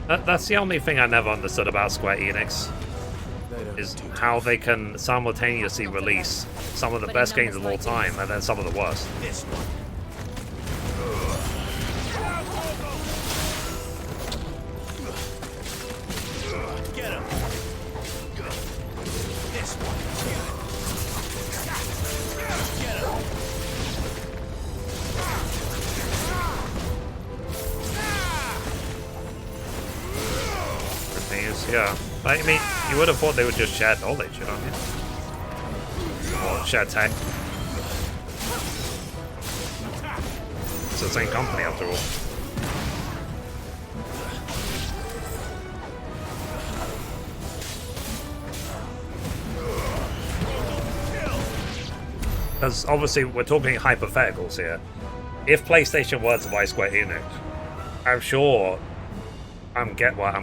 That's the only thing I never understood about Square Enix, is how they can simultaneously release some of the best games of all time and then some of the worst. This one. Get him. This one. menus, yeah. I mean, you would have thought they would just share knowledge, you know what I mean? Or share tech. It's the same company after all. Because obviously we're talking hypotheticals here. If PlayStation were to buy Square Enix, I'm sure, I'm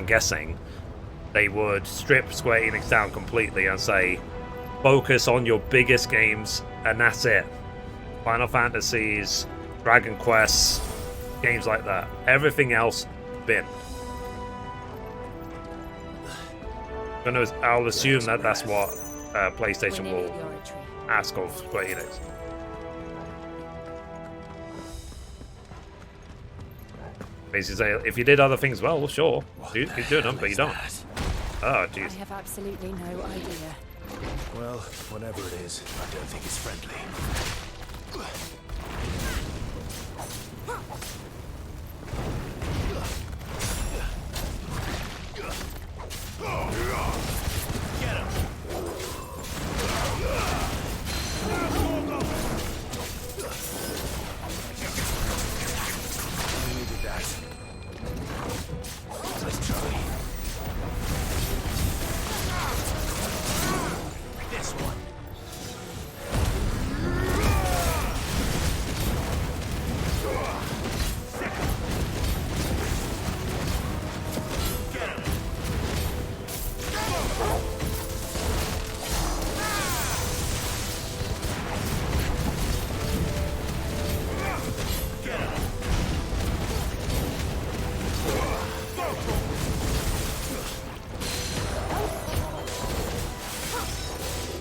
guessing, they would strip Square Enix down completely and say, focus on your biggest games, and that's it. Final Fantasies, Dragon Quests, games like that. Everything else, bin. I'll assume that that's what PlayStation will ask of Square Enix. Basically say, if you did other things well, sure, you do them, but you don't. Oh, jeez. I have absolutely no idea. Well, whatever it is, I don't think it's friendly. Get him! I needed that. Let's try.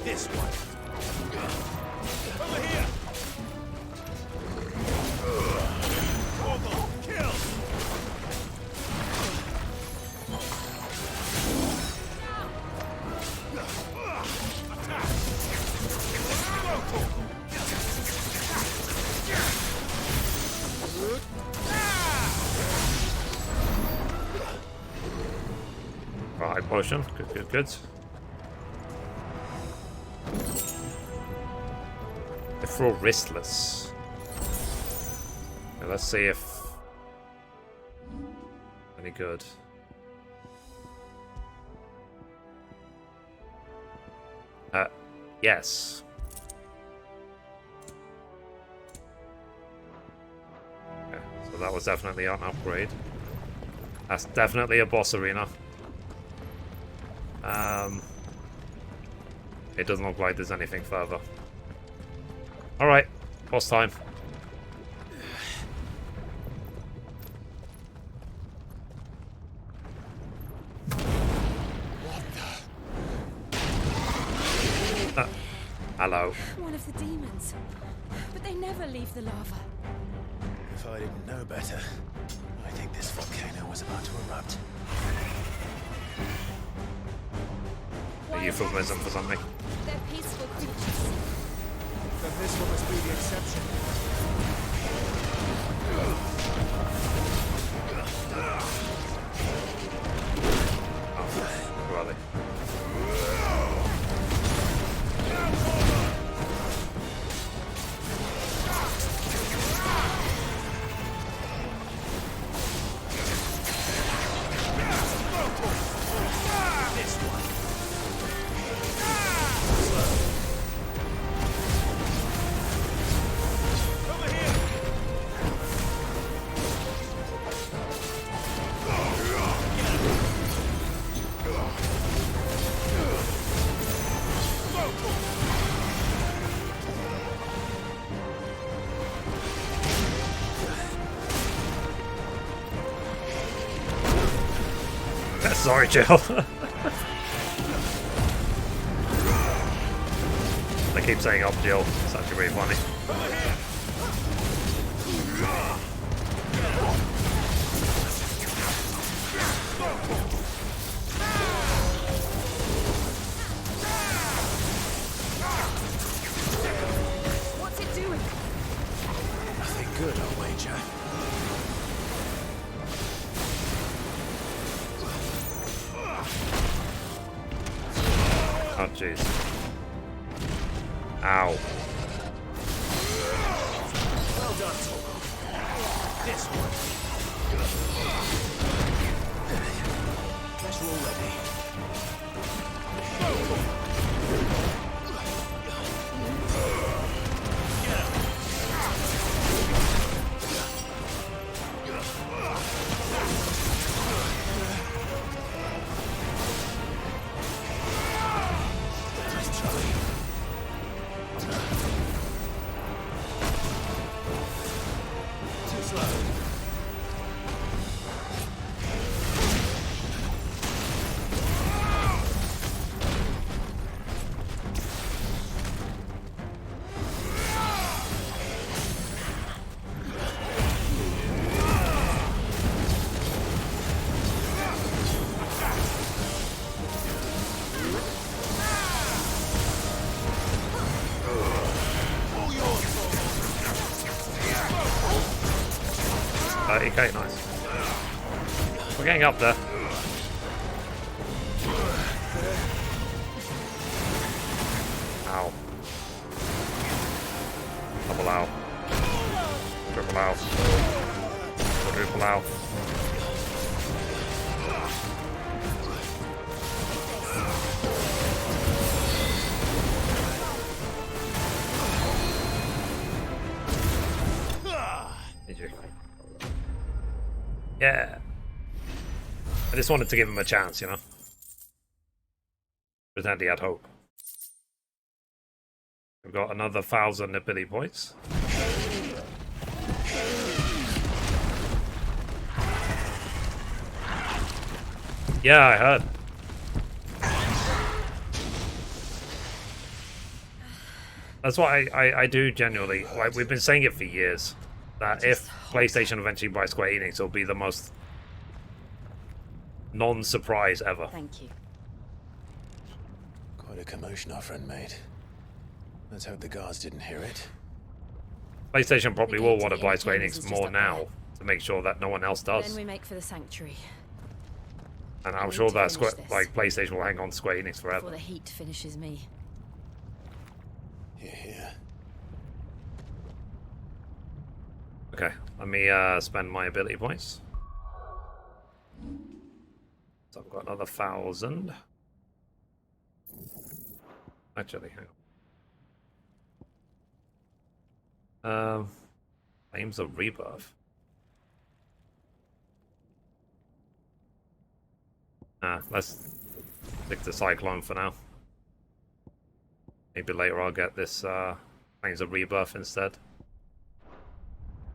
This one. Right, potion. Good. They throw wristless. Now let's see if any good. Yes. Okay, so that was definitely an upgrade. That's definitely a boss arena. It doesn't look like there's anything further. Alright, boss time. Hello. One of the demons. But they never leave the lava. If I didn't know better, I think this volcano was about to erupt. A euphemism for something. They're peaceful creatures. Then this one must be the exception. Oh, really? Sorry, Jill. I keep saying up, Jill. It's actually really funny. What's it doing? Nothing good, I'll wager. Oh, jeez. Ow. Well done, Chocobo. This one. Guess we're all ready. Okay, nice. We're getting up there. Ow. Double ow. Triple ow. Quadruple ow. Did you? Yeah. I just wanted to give him a chance, you know? Pretend he had hope. We've got another 1,000 ability points. Yeah, I heard. That's what I do genuinely. Like, we've been saying it for years. That if PlayStation eventually buys Square Enix, it'll be the most non-surprise ever. Thank you. Quite a commotion our friend made. Let's hope the guards didn't hear it. PlayStation probably will want to buy Square Enix more now to make sure that no one else does. Then we make for the sanctuary. And I'm sure that PlayStation will hang on to Square Enix forever. Before the heat finishes me. Here, here. Okay, let me spend my ability points. So I've got another 1,000. Actually, hang on. Flames of Rebirth. Let's stick to Cyclone for now. Maybe later I'll get this Flames of Rebirth instead.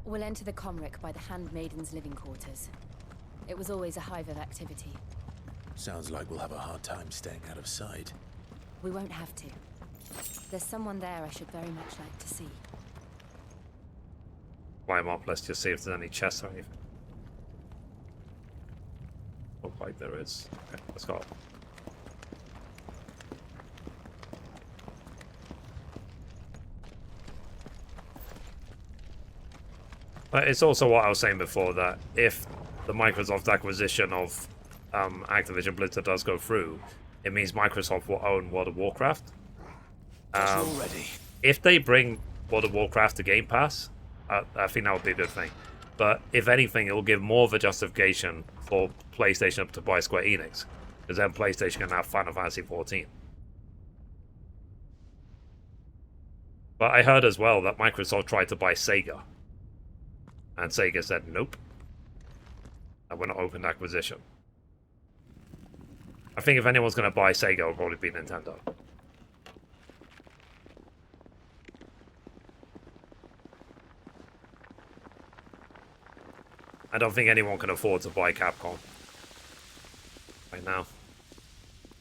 We'll enter the Comric by the Handmaiden's living quarters. It was always a hive of activity. Sounds like we'll have a hard time staying out of sight. We won't have to. There's someone there I should very much like to see. Climb up, let's just see if there's any chests or anything. Look like there is. Okay, let's go. But it's also what I was saying before, that if the Microsoft acquisition of Activision Blizzard does go through, it means Microsoft will own World of Warcraft. If they bring World of Warcraft to Game Pass, I think that would be a good thing. But if anything, it will give more of a justification for PlayStation to buy Square Enix, because then PlayStation can have Final Fantasy XIV. But I heard as well that Microsoft tried to buy Sega, and Sega said nope, and we're not open to acquisition. I think if anyone's going to buy Sega, it'll probably be Nintendo. I don't think anyone can afford to buy Capcom right now.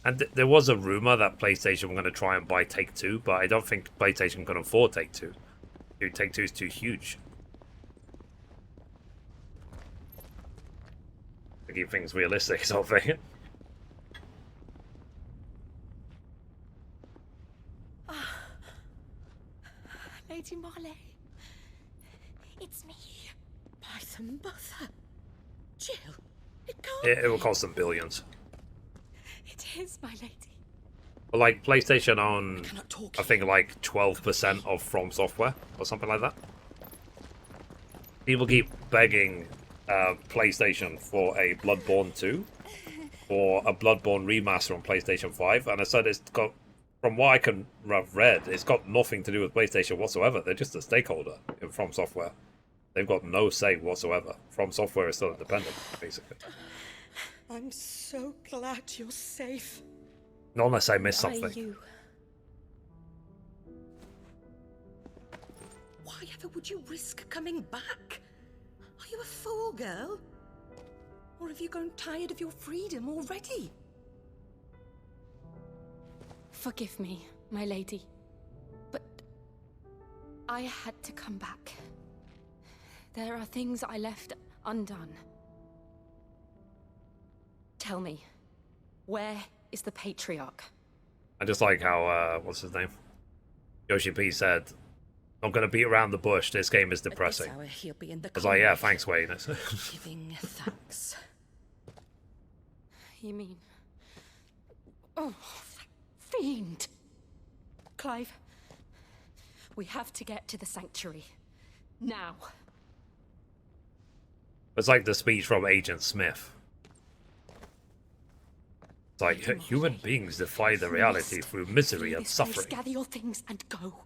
And there was a rumor that PlayStation were going to try and buy Take-Two, but I don't think PlayStation can afford Take-Two. Dude, Take-Two is too huge. To keep things realistic, sort of thing. Lady Marley, it's me. By some mother. Jill, it can't It will cost them billions. It is, my lady. But like PlayStation own, I think like 12% of From Software or something like that. People keep begging PlayStation for a Bloodborne 2 or a Bloodborne remaster on PlayStation 5, and I said it's got, from what I can have read, it's got nothing to do with PlayStation whatsoever. They're just a stakeholder in From Software. They've got no say whatsoever. From Software is still independent, basically. I'm so glad you're safe. Not unless I missed Why something. you? Why ever would you risk coming back? Are you a fool, girl? Or have you grown tired of your freedom already? Forgive me, my lady, but I had to come back. There are things I left undone. Tell me, where is the Patriarch? I just like how, what's his name? Yoshi P said, not going to beat around the bush, this game is depressing. At this hour, he'll be in the I was like, yeah, convent, thanks, Wayne. giving thanks. You mean... Oh, fiend! Clive, we have to get to the sanctuary. Now. It's like the speech from Agent Smith. It's like, human beings defy the reality through misery and suffering. Gather your things and go.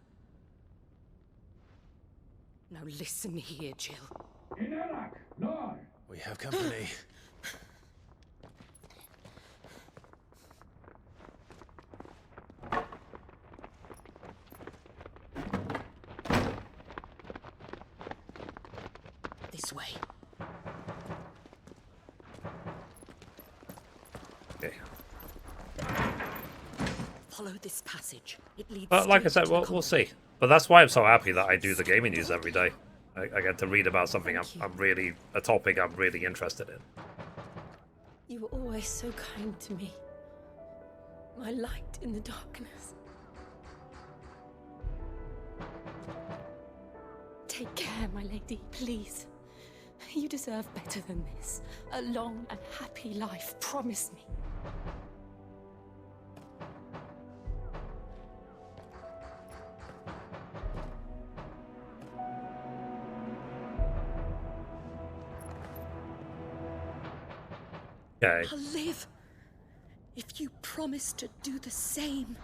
Now listen here, Jill. We have company. This way. Okay. Follow this passage. It leads. But like I straight said, to the we'll see. But that's why I'm so happy that I do the gaming news every day. I get to read about something a topic I'm really interested in. You were always so kind to me. My light in the darkness. Take care, my lady, please. You deserve better than this. A long and happy life, promise me. Okay. I'll live if you promise to do the same.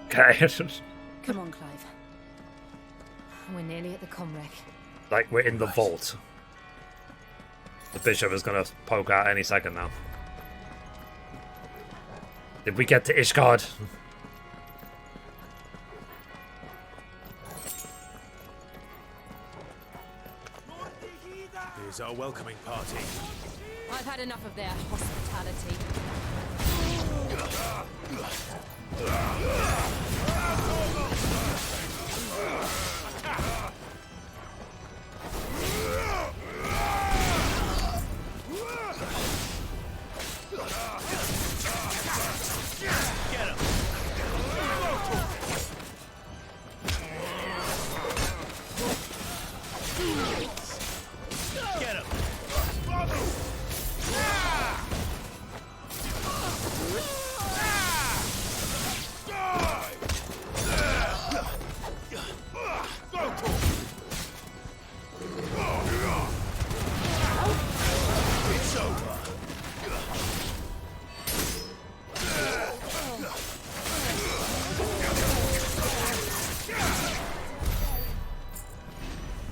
Okay. Come on, Clive. We're nearly at the comrec. Like we're in the vault. The bishop is gonna poke out any second now. Did we get to Ishgard? Here's our welcoming party. I've had enough of their hospitality.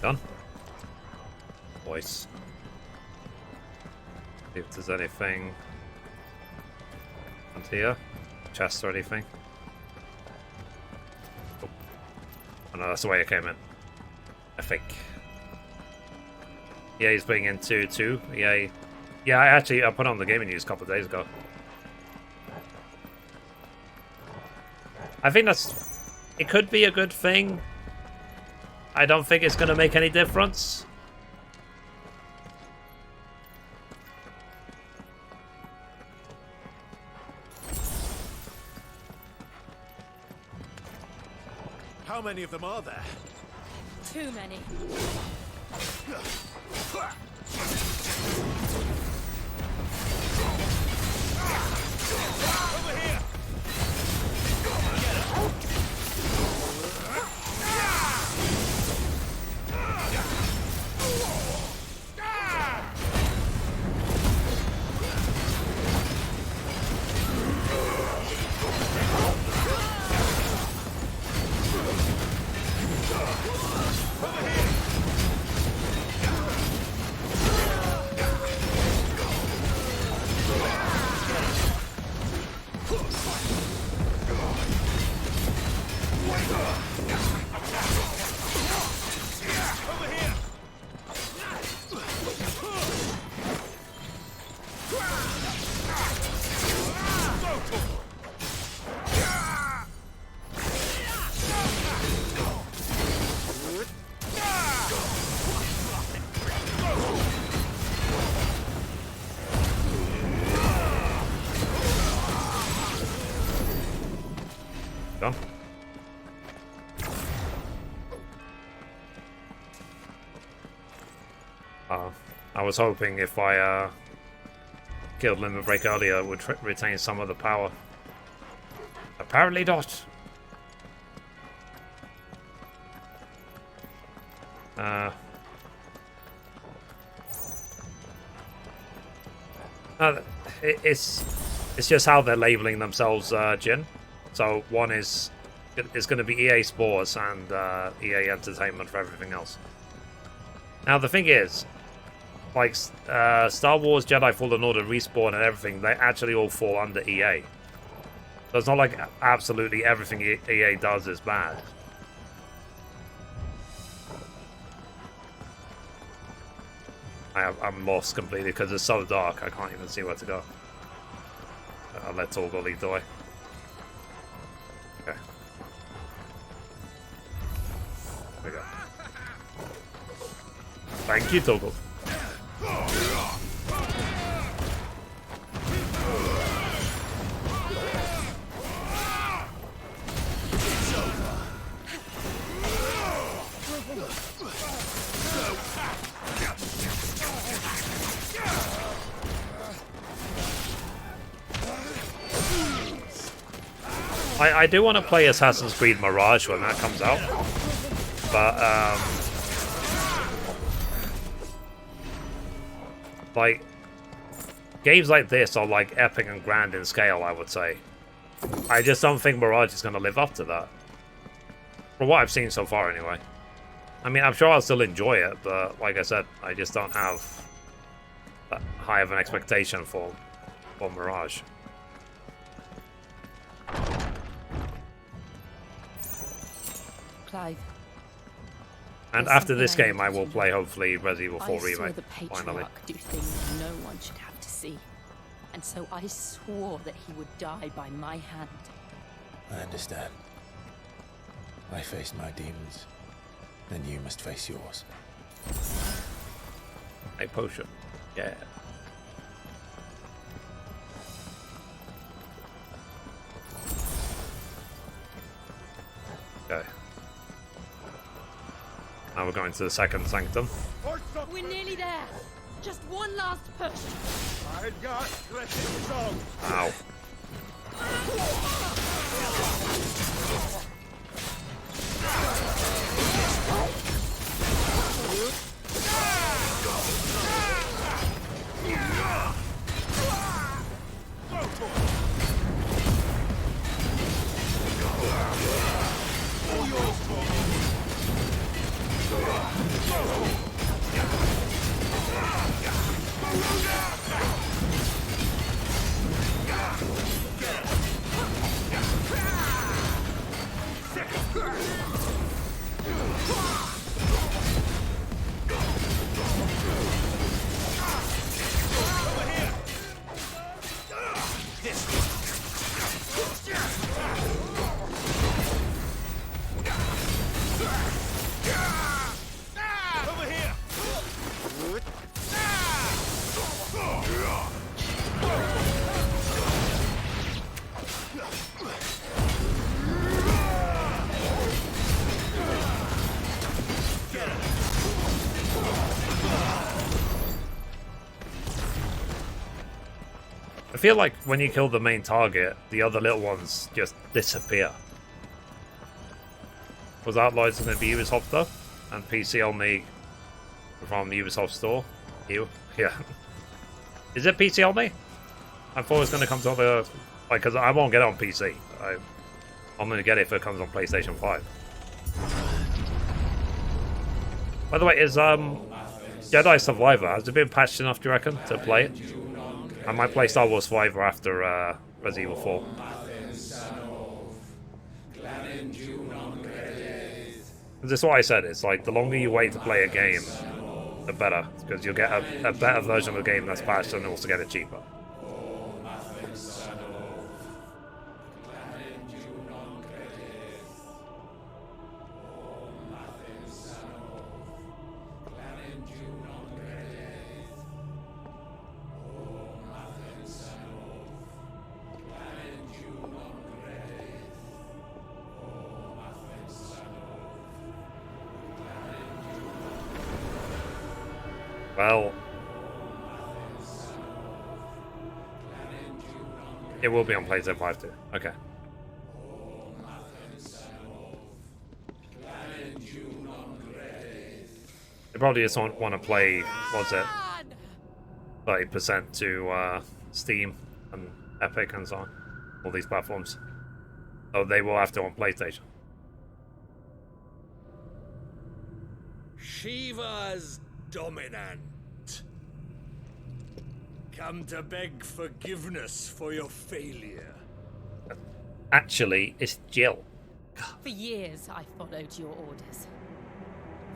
Done. Voice. See if there's anything on here. Chest or anything. Oh. Oh no, that's the way I came in. I think. Yeah, he's putting in 2-2. Yeah, I put on the gaming news a couple of days ago. I think it could be a good thing. I don't think it's going to make any difference. How many of them are there? Too many. Done. I was hoping if I killed Limit Break earlier, it would retain some of the power. Apparently not. It's just how they're labeling themselves, Jin. So one is going to be EA Sports and EA Entertainment for everything else. Now the thing is, like Star Wars Jedi Fallen Order, Respawn and everything, they actually all fall under EA. So it's not like absolutely everything EA does is bad. I'm lost completely because it's so dark I can't even see where to go. I'll let Torgal lead the way. Okay. There we go. Thank you, Torgal. I do want to play Assassin's Creed Mirage when that comes out, but like games like this are like epic and grand in scale, I would say. I just don't think Mirage is going to live up to that, from what I've seen so far anyway. I mean, I'm sure I'll still enjoy it, but like I said, I just don't have that high of an expectation for Mirage. Clive. And after this game, I will play, hopefully, Resident Evil 4 I Remake, saw the finally. Patriarch do things no one should have to see. And so I swore that he would die by my hand. I understand. I faced my demons. Then you must face yours. A potion. Yeah. Okay. Now we're going to the second sanctum. We're nearly there. Just one last push. Ow. feel like when you kill the main target, the other little ones just disappear. Was Outliers going to be Ubisoft though? And PC only from the Ubisoft store? Yeah. Is it PC only? I thought it was going to come to other... Like, because I won't get it on PC. I'm going to get it if it comes on PlayStation 5. By the way, is Jedi Survivor, has it been patched enough, do you reckon, to play it? I might play Star Wars Survivor after Resident Evil 4. This is what I said, it's like the longer you wait to play a game, the better. Because you'll get a better version of the game that's patched and also get it cheaper. Well, it will be on PlayStation 5 too. Okay. They probably just want to play, what's it, 30% to Steam and Epic and so on. All these platforms. So they will have to on PlayStation. Shiva's dominant. Come to beg forgiveness for your failure. Actually, it's Jill. For years, I followed your orders.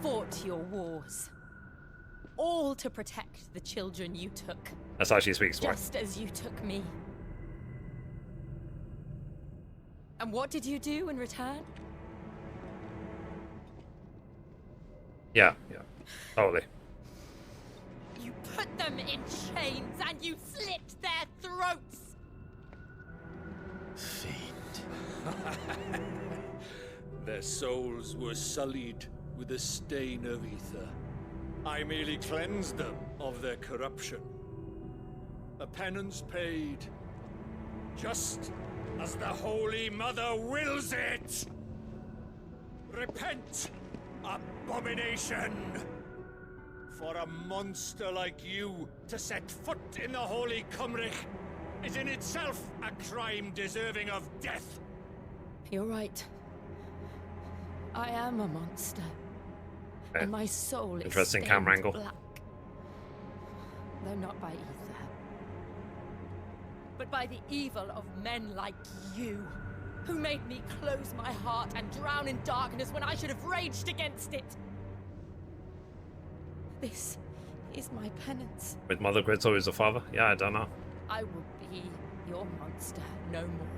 Fought your wars. All to protect the children you took. That's how she speaks, right? Just as you took me. And what did you do in return? Yeah, totally. You put them in chains and you slit their throats! Fiend. Their souls were sullied with a stain of ether. I merely cleansed them of their corruption. A penance paid, just as the Holy Mother wills it! Repent, abomination! For a monster like you to set foot in the Holy Cymric is in itself a crime deserving of death. You're right. I am a monster. Okay. And my soul is Interesting stained camera angle. black. Though not by ether. But by the evil of men like you, who made me close my heart and drown in darkness when I should have raged against it. This is my penance. With Mother Gritzo as a father? Yeah, I don't know. I will be your monster no more.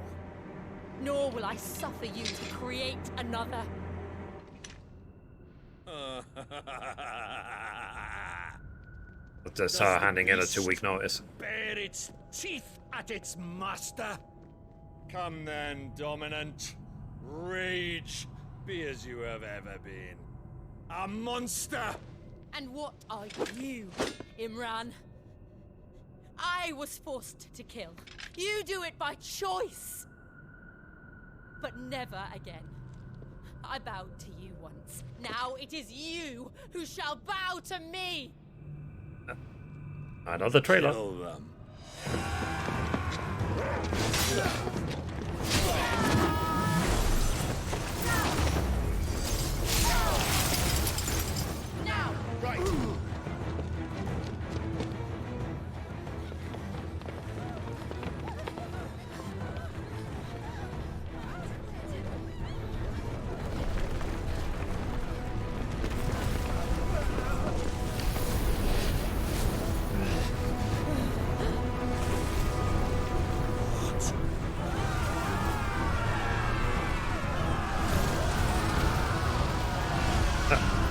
Nor will I suffer you to create another. Just her handing in a 2-week notice. Bare its teeth at its master. Come then, dominant. Rage, be as you have ever been. A monster! And what are you, Imran? I was forced to kill. You do it by choice. But never again. I bowed to you once. Now it is you who shall bow to me. Another trailer. Kill them. Now! Right.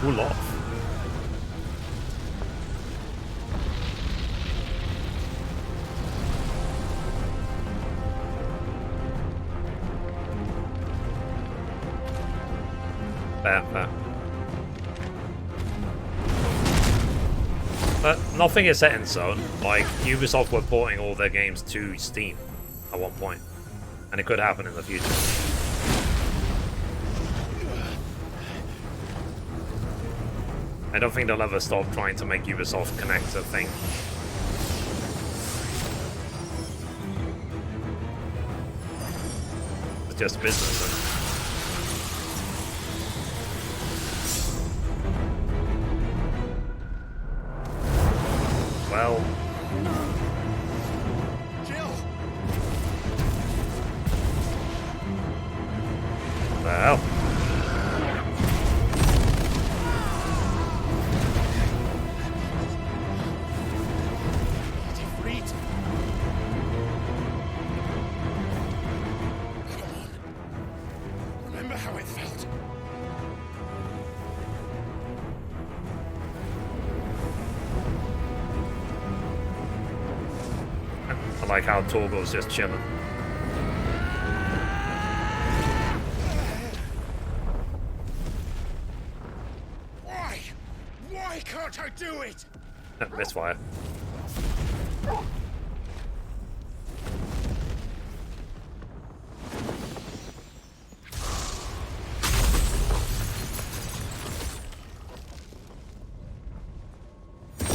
Cool off. Fair. But nothing is set in stone. Like, Ubisoft were porting all their games to Steam at one point, and it could happen in the future. I don't think they'll ever stop trying to make Ubisoft Connect a thing. It's just business. Well... Well... Remember how it felt? I like how Torgo's just chilling. Why? Why can't I do it? Misfire.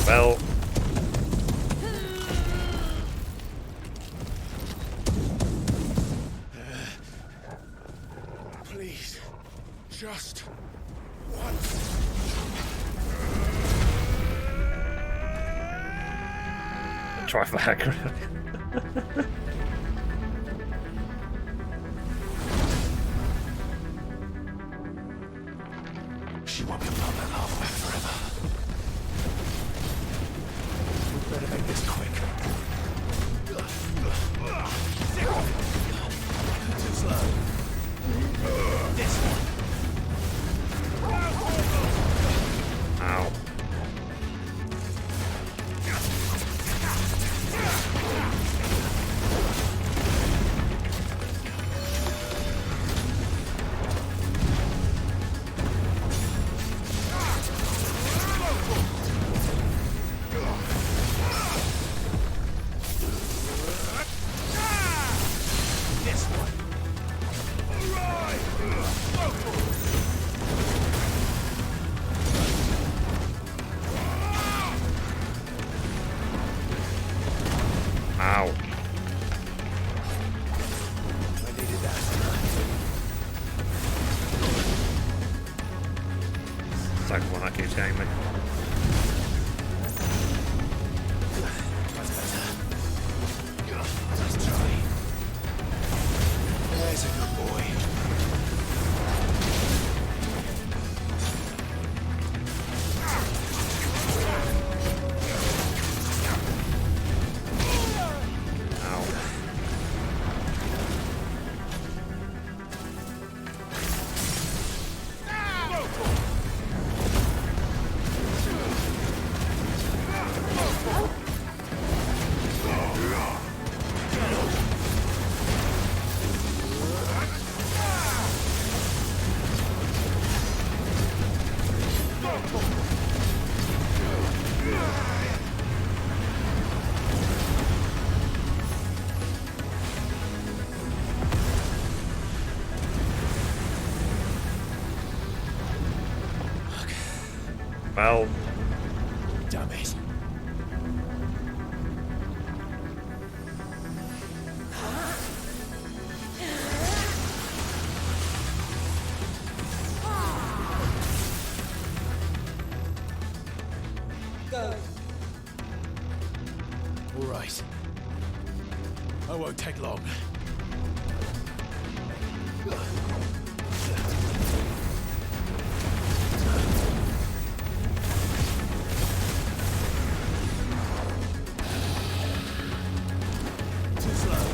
Well... Please, just once. Try for hacker. She won't be able to hold that laugh away forever. We better make this quick. Too slow. This one. Ow. Ow. Second one that keeps getting me. That's better. Let's try. There's a good boy. Well... Damn it. Go. All right. I won't take long. Too slow.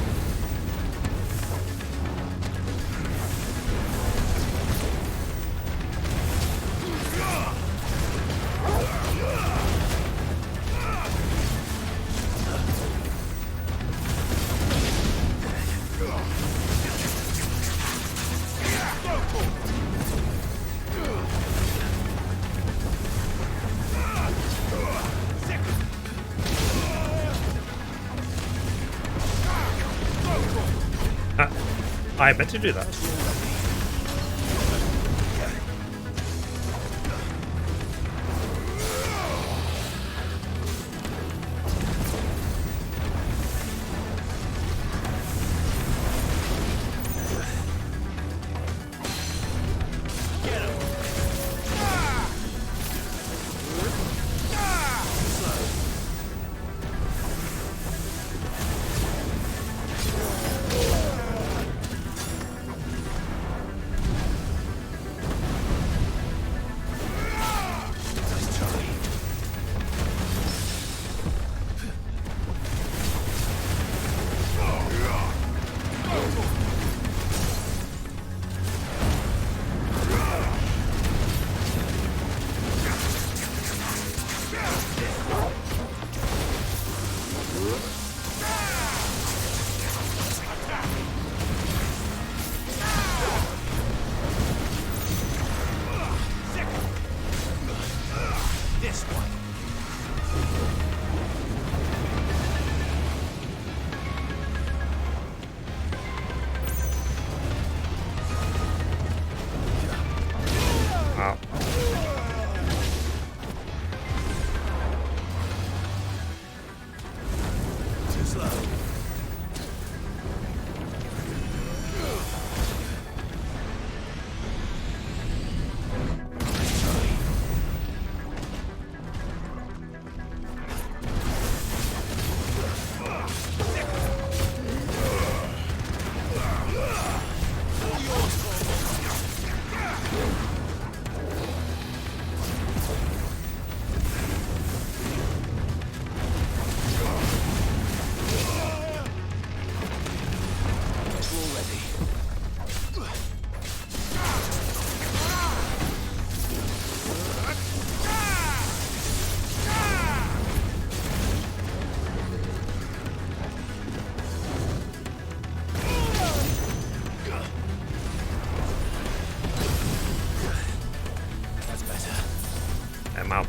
I meant to do that.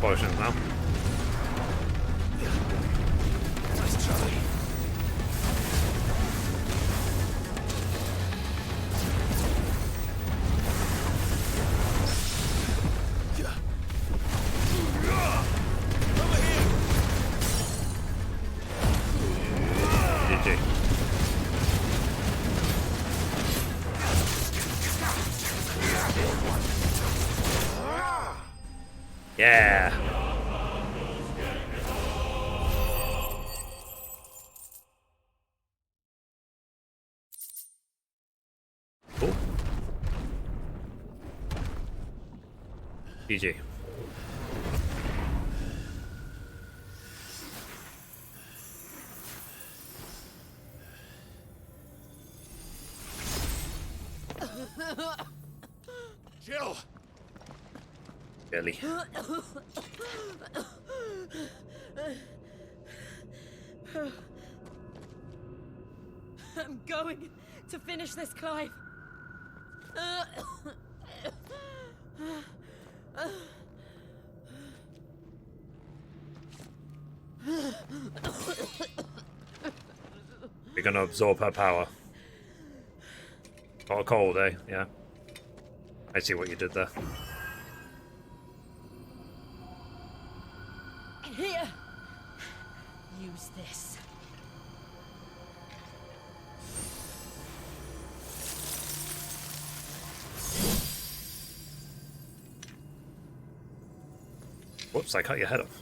Potions now. Nice try. GG. Yeah. Cool. GG. Jill! Jelly. I'm going to finish this, Clive. You're gonna absorb her power. Got a cold, eh? Yeah. I see what you did there. Here. Use this. Whoops, I cut your head off.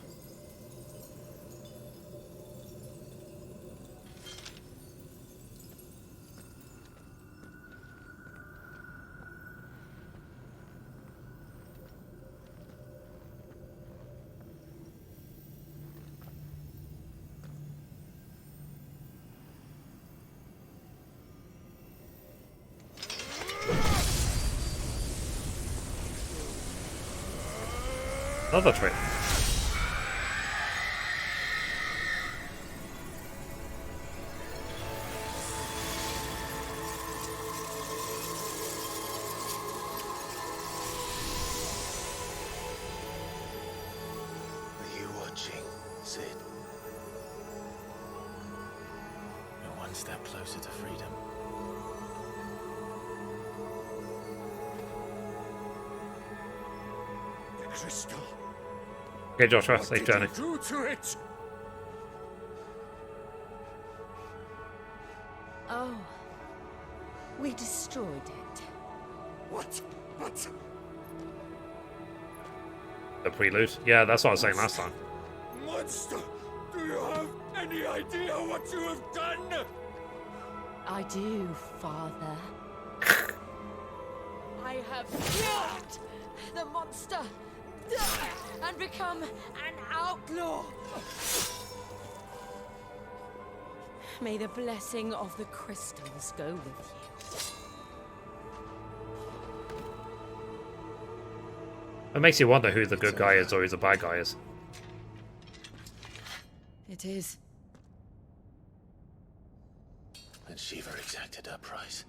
Another trick. Are you watching, Sid? We're one step closer to freedom. crystal. Okay, Joshua, What safe did journey. you do to it? Oh, we destroyed it. What? What? The prelude. Yeah, that's what I was saying last time. Monster! Do you have any idea what you have done? I do, Father. I have killed the monster and become an outlaw. May the blessing of the crystals go with you. It makes you wonder who the good guy is or who the bad guy is. It is. And Shiva exacted her price.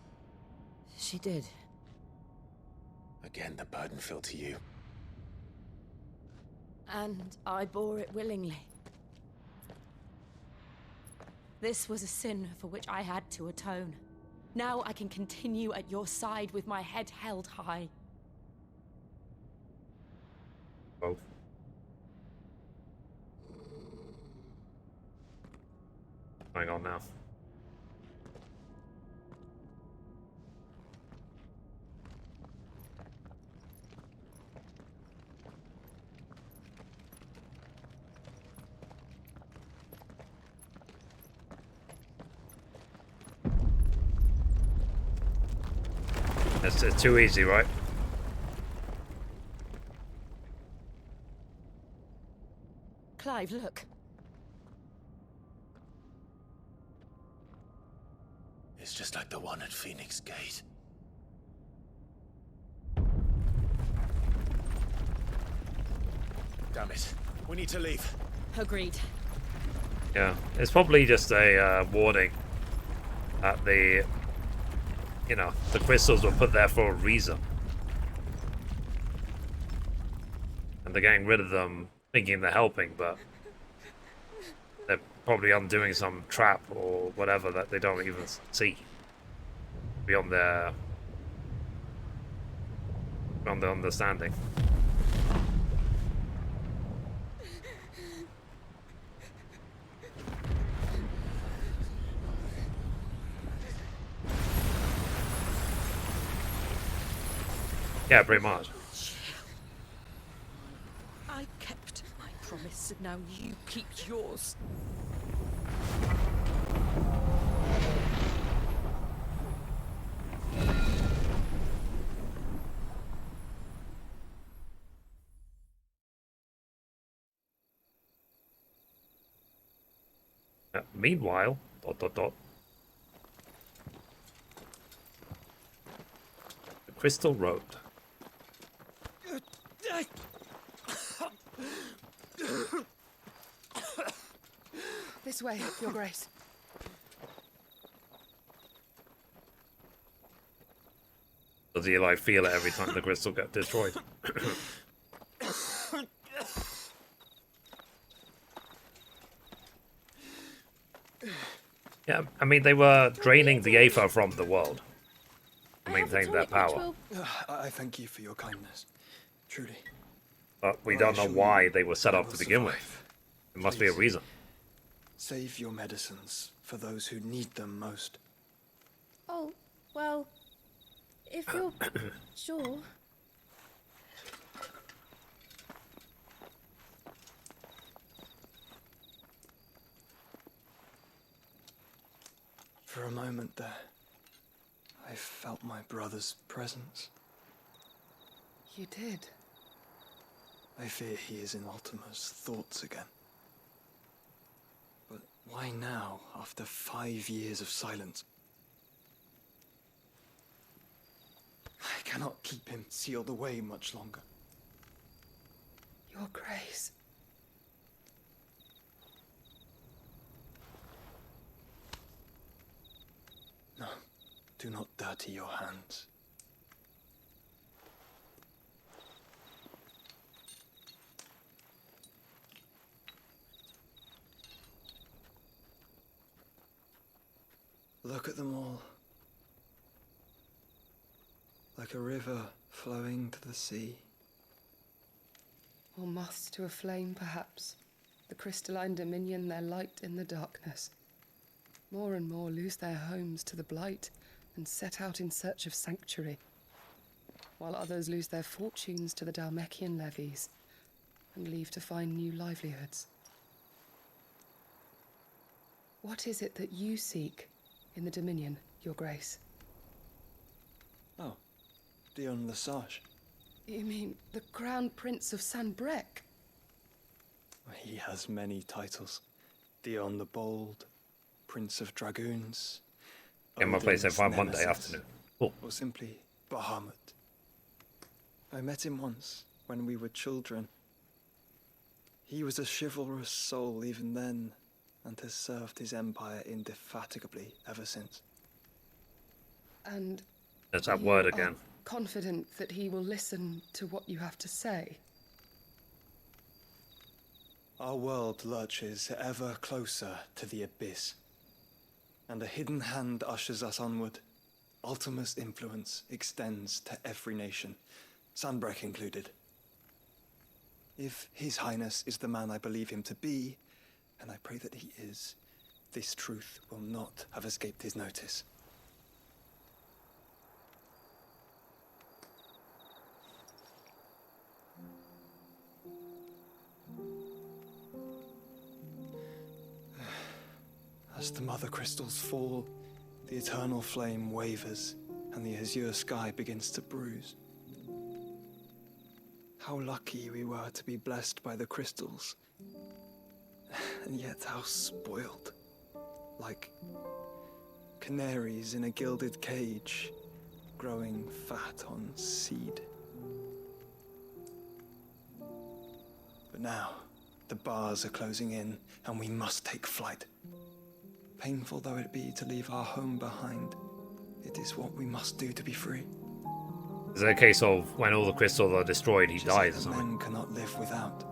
She did. Again, the burden fell to you. And I bore it willingly. This was a sin for which I had to atone. Now I can continue at your side with my head held high. Both. Going on now. It's too easy, right? Clive, look. It's just like the one at Phoenix Gate. Damn it. We need to leave. Agreed. Yeah, it's probably just a warning that the crystals were put there for a reason. And they're getting rid of them thinking they're helping, but they're probably undoing some trap or whatever that they don't even see beyond their understanding. Yeah, pretty much. I kept my promise, and now you keep yours. Meanwhile, ... The Crystal Road. This way, Your Grace. Does he like feel it every time the crystal gets destroyed? Yeah, I mean they were draining the Aether from the world to maintain their power. I thank you for your kindness, truly. But we don't know why they were set up to begin with. There must be a reason. Save your medicines for those who need them most. Oh, well, if you're sure. For a moment there, I felt my brother's presence. You did? I fear he is in Ultima's thoughts again. But why now, after 5 years of silence? I cannot keep him sealed away much longer. Your Grace. No, do not dirty your hands. Look at them all. Like a river flowing to the sea. Or moths to a flame, perhaps. The crystalline dominion their light in the darkness. More and more lose their homes to the blight and set out in search of sanctuary, while others lose their fortunes to the Dhalmekian levies and leave to find new livelihoods. What is it that you seek in the Dominion, Your Grace? Oh, Dion Lesage. You mean the Crown Prince of Sanbrec? He has many titles. Dion the Bold, Prince of Dragoons. In my place at Odin's 5 Monday Nemesis, afternoon. Cool. Or simply Bahamut. I met him once when we were children. He was a chivalrous soul even then, and has served his empire indefatigably ever since. And There's that you word are again. confident that he will listen to what you have to say? Our world lurches ever closer to the abyss, and a hidden hand ushers us onward. Ultima's influence extends to every nation, Sanbrec included. If His Highness is the man I believe him to be, and I pray that he is, this truth will not have escaped his notice. As the mother crystals fall, the eternal flame wavers, and the azure sky begins to bruise. How lucky we were to be blessed by the crystals, and yet how spoiled. Like canaries in a gilded cage, growing fat on seed. But now, the bars are closing in, and we must take flight. Painful though it be to leave our home behind, it is what we must do to be free. Is it a case of when all the crystals are destroyed, he dies or That something? men cannot live without.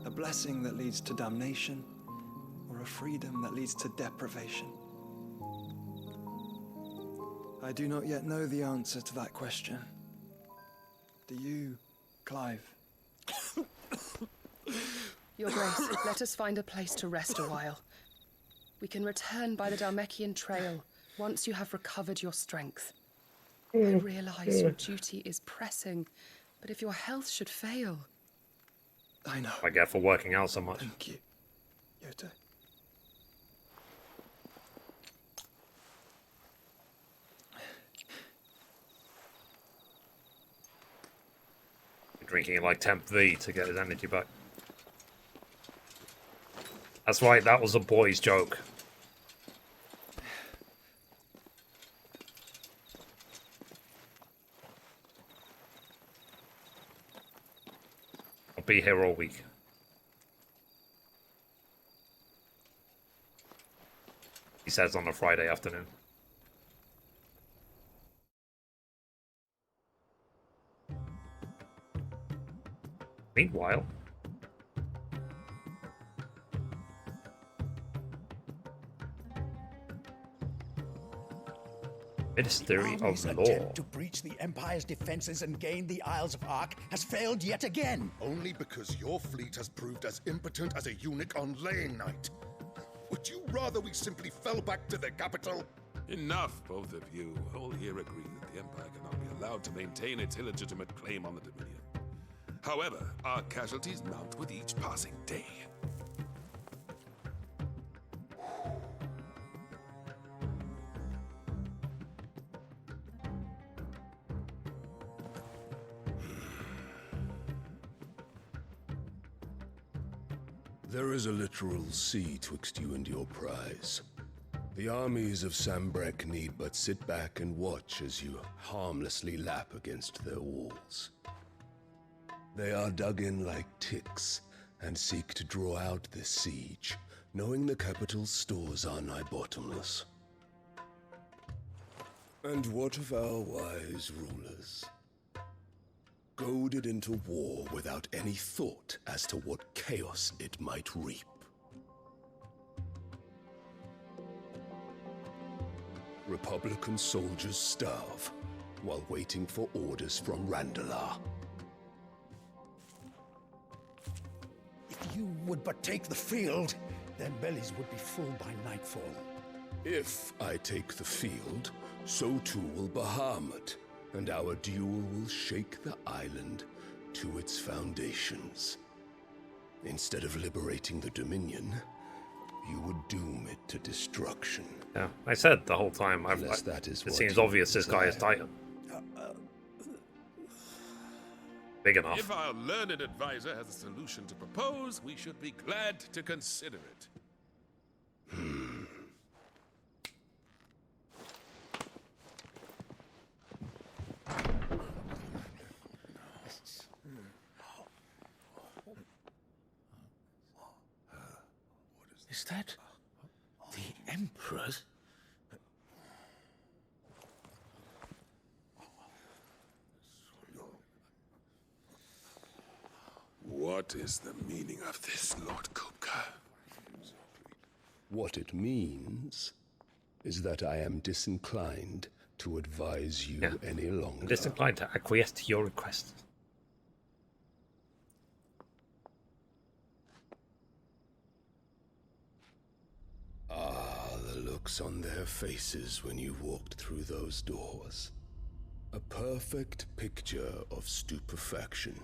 A blessing that leads to damnation, or a freedom that leads to deprivation. I do not yet know the answer to that question. Do you, Clive? Your Grace, let us find a place to rest a while. We can return by the Dhalmekian trail once you have recovered your strength. I realize your duty is pressing, but if your health should fail... I know. I get for working out so much. Thank you, Yote. Drinking like temp V to get his energy back. That's right, that was a boy's joke. I'll be here all week. He says on a Friday afternoon. Meanwhile, Ministry of Army's Law. attempt to breach the Empire's defenses and gain the Isles of Ark has failed yet again. Only because your fleet has proved as impotent as a eunuch on laying night. Would you rather we simply fell back to the capital? Enough, both of you. All here agree that the Empire cannot be allowed to maintain its illegitimate claim on the Dominion. However, our casualties mount with each passing day. There is a literal sea twixt you and your prize. The armies of Sanbrec need but sit back and watch as you harmlessly lap against their walls. They are dug in like ticks and seek to draw out this siege, knowing the capital's stores are nigh bottomless. And what of our wise rulers? Goaded into war without any thought as to what chaos it might reap. Republican soldiers starve while waiting for orders from Randalar. you would but take the field, their bellies would be full by nightfall. If I take the field, so too will Bahamut, and our duel will shake the island to its foundations. Instead of liberating the Dominion, you would doom it to destruction. Yeah, I said the whole time. It seems obvious this guy is Titan. Big enough. If our learned advisor has a solution to propose, we should be glad to consider it. Is that the Emperor's? What is the meaning of this, Lord Kupka? What it means is that I am disinclined to advise you any longer. I'm disinclined to acquiesce to your request. The looks on their faces when you walked through those doors. A perfect picture of stupefaction.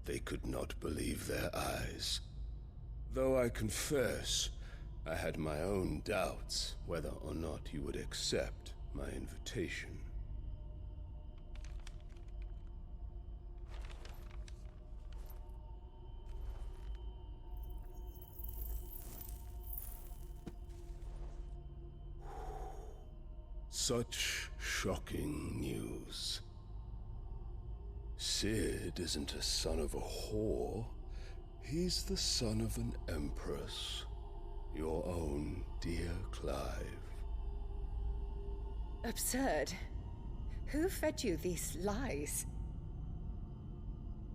They could not believe their eyes. Though I confess, I had my own doubts whether or not you would accept my invitation. Such shocking news. Sid isn't a son of a whore. He's the son of an empress. Your own dear Clive. Absurd. Who fed you these lies?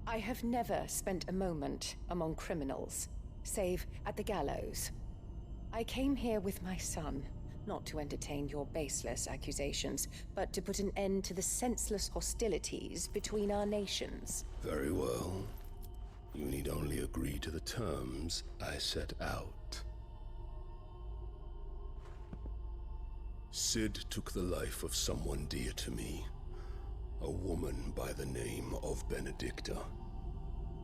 I have never spent a moment among criminals, save at the gallows. I came here with my son, not to entertain your baseless accusations, but to put an end to the senseless hostilities between our nations. Very well. You need only agree to the terms I set out. Sid took the life of someone dear to me, a woman by the name of Benedicta.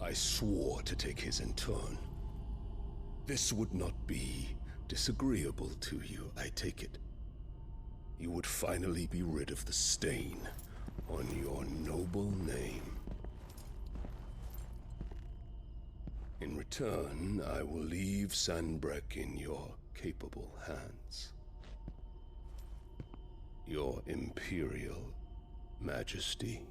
I swore to take his in turn. This would not be disagreeable to you, I take it. You would finally be rid of the stain on your noble name. In return, I will leave Sanbreque in your capable hands. Your Imperial Majesty.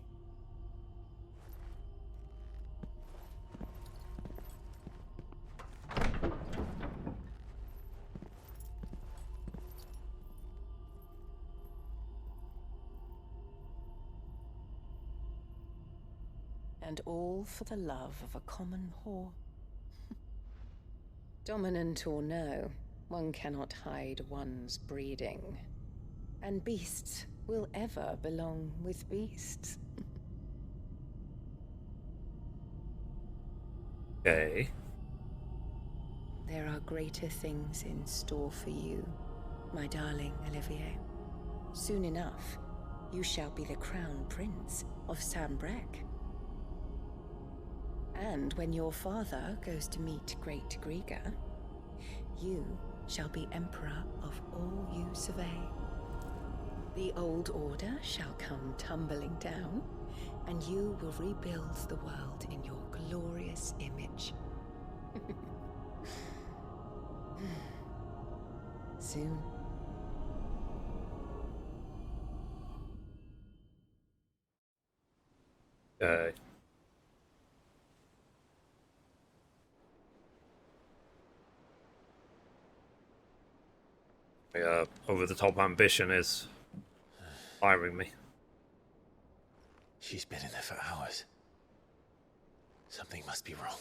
And all for the love of a common whore. Dominant or no, one cannot hide one's breeding. And beasts will ever belong with beasts. Okay. There are greater things in store for you, my darling Olivier. Soon enough, you shall be the crown prince of Sanbreque. And when your father goes to meet Great Griga, you shall be emperor of all you survey. The old order shall come tumbling down, and you will rebuild the world in your glorious image. Soon. Over-the-top ambition is firing me. She's been in there for hours. Something must be wrong.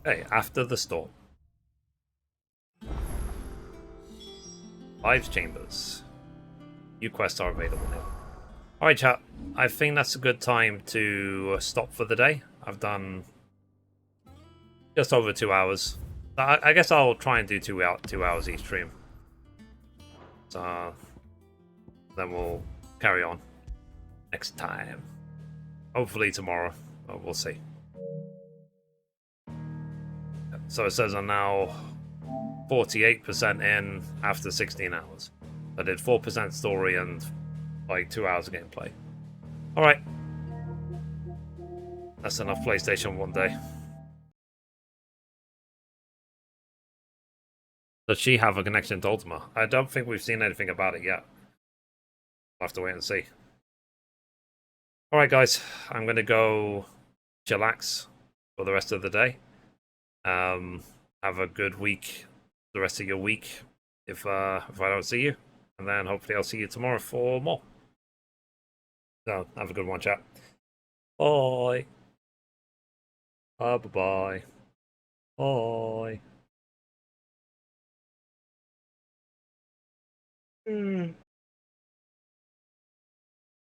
Hey, after the storm. Clive's Chambers. New quests are available now. Alright, chat. I think that's a good time to stop for the day. I've done just over 2 hours. I guess I'll try and do 2 hours each stream. So then we'll carry on next time. Hopefully tomorrow. But we'll see. So it says I'm now 48% in after 16 hours. I did 4% story and like 2 hours of gameplay. Alright. That's enough PlayStation one day. Does she have a connection to Ultima? I don't think we've seen anything about it yet. We'll have to wait and see. Alright guys, I'm gonna go chillax for the rest of the day. Have a good week, the rest of your week, if I don't see you. And then hopefully I'll see you tomorrow for more. So, have a good one, chat. Bye. Bye-bye. Bye.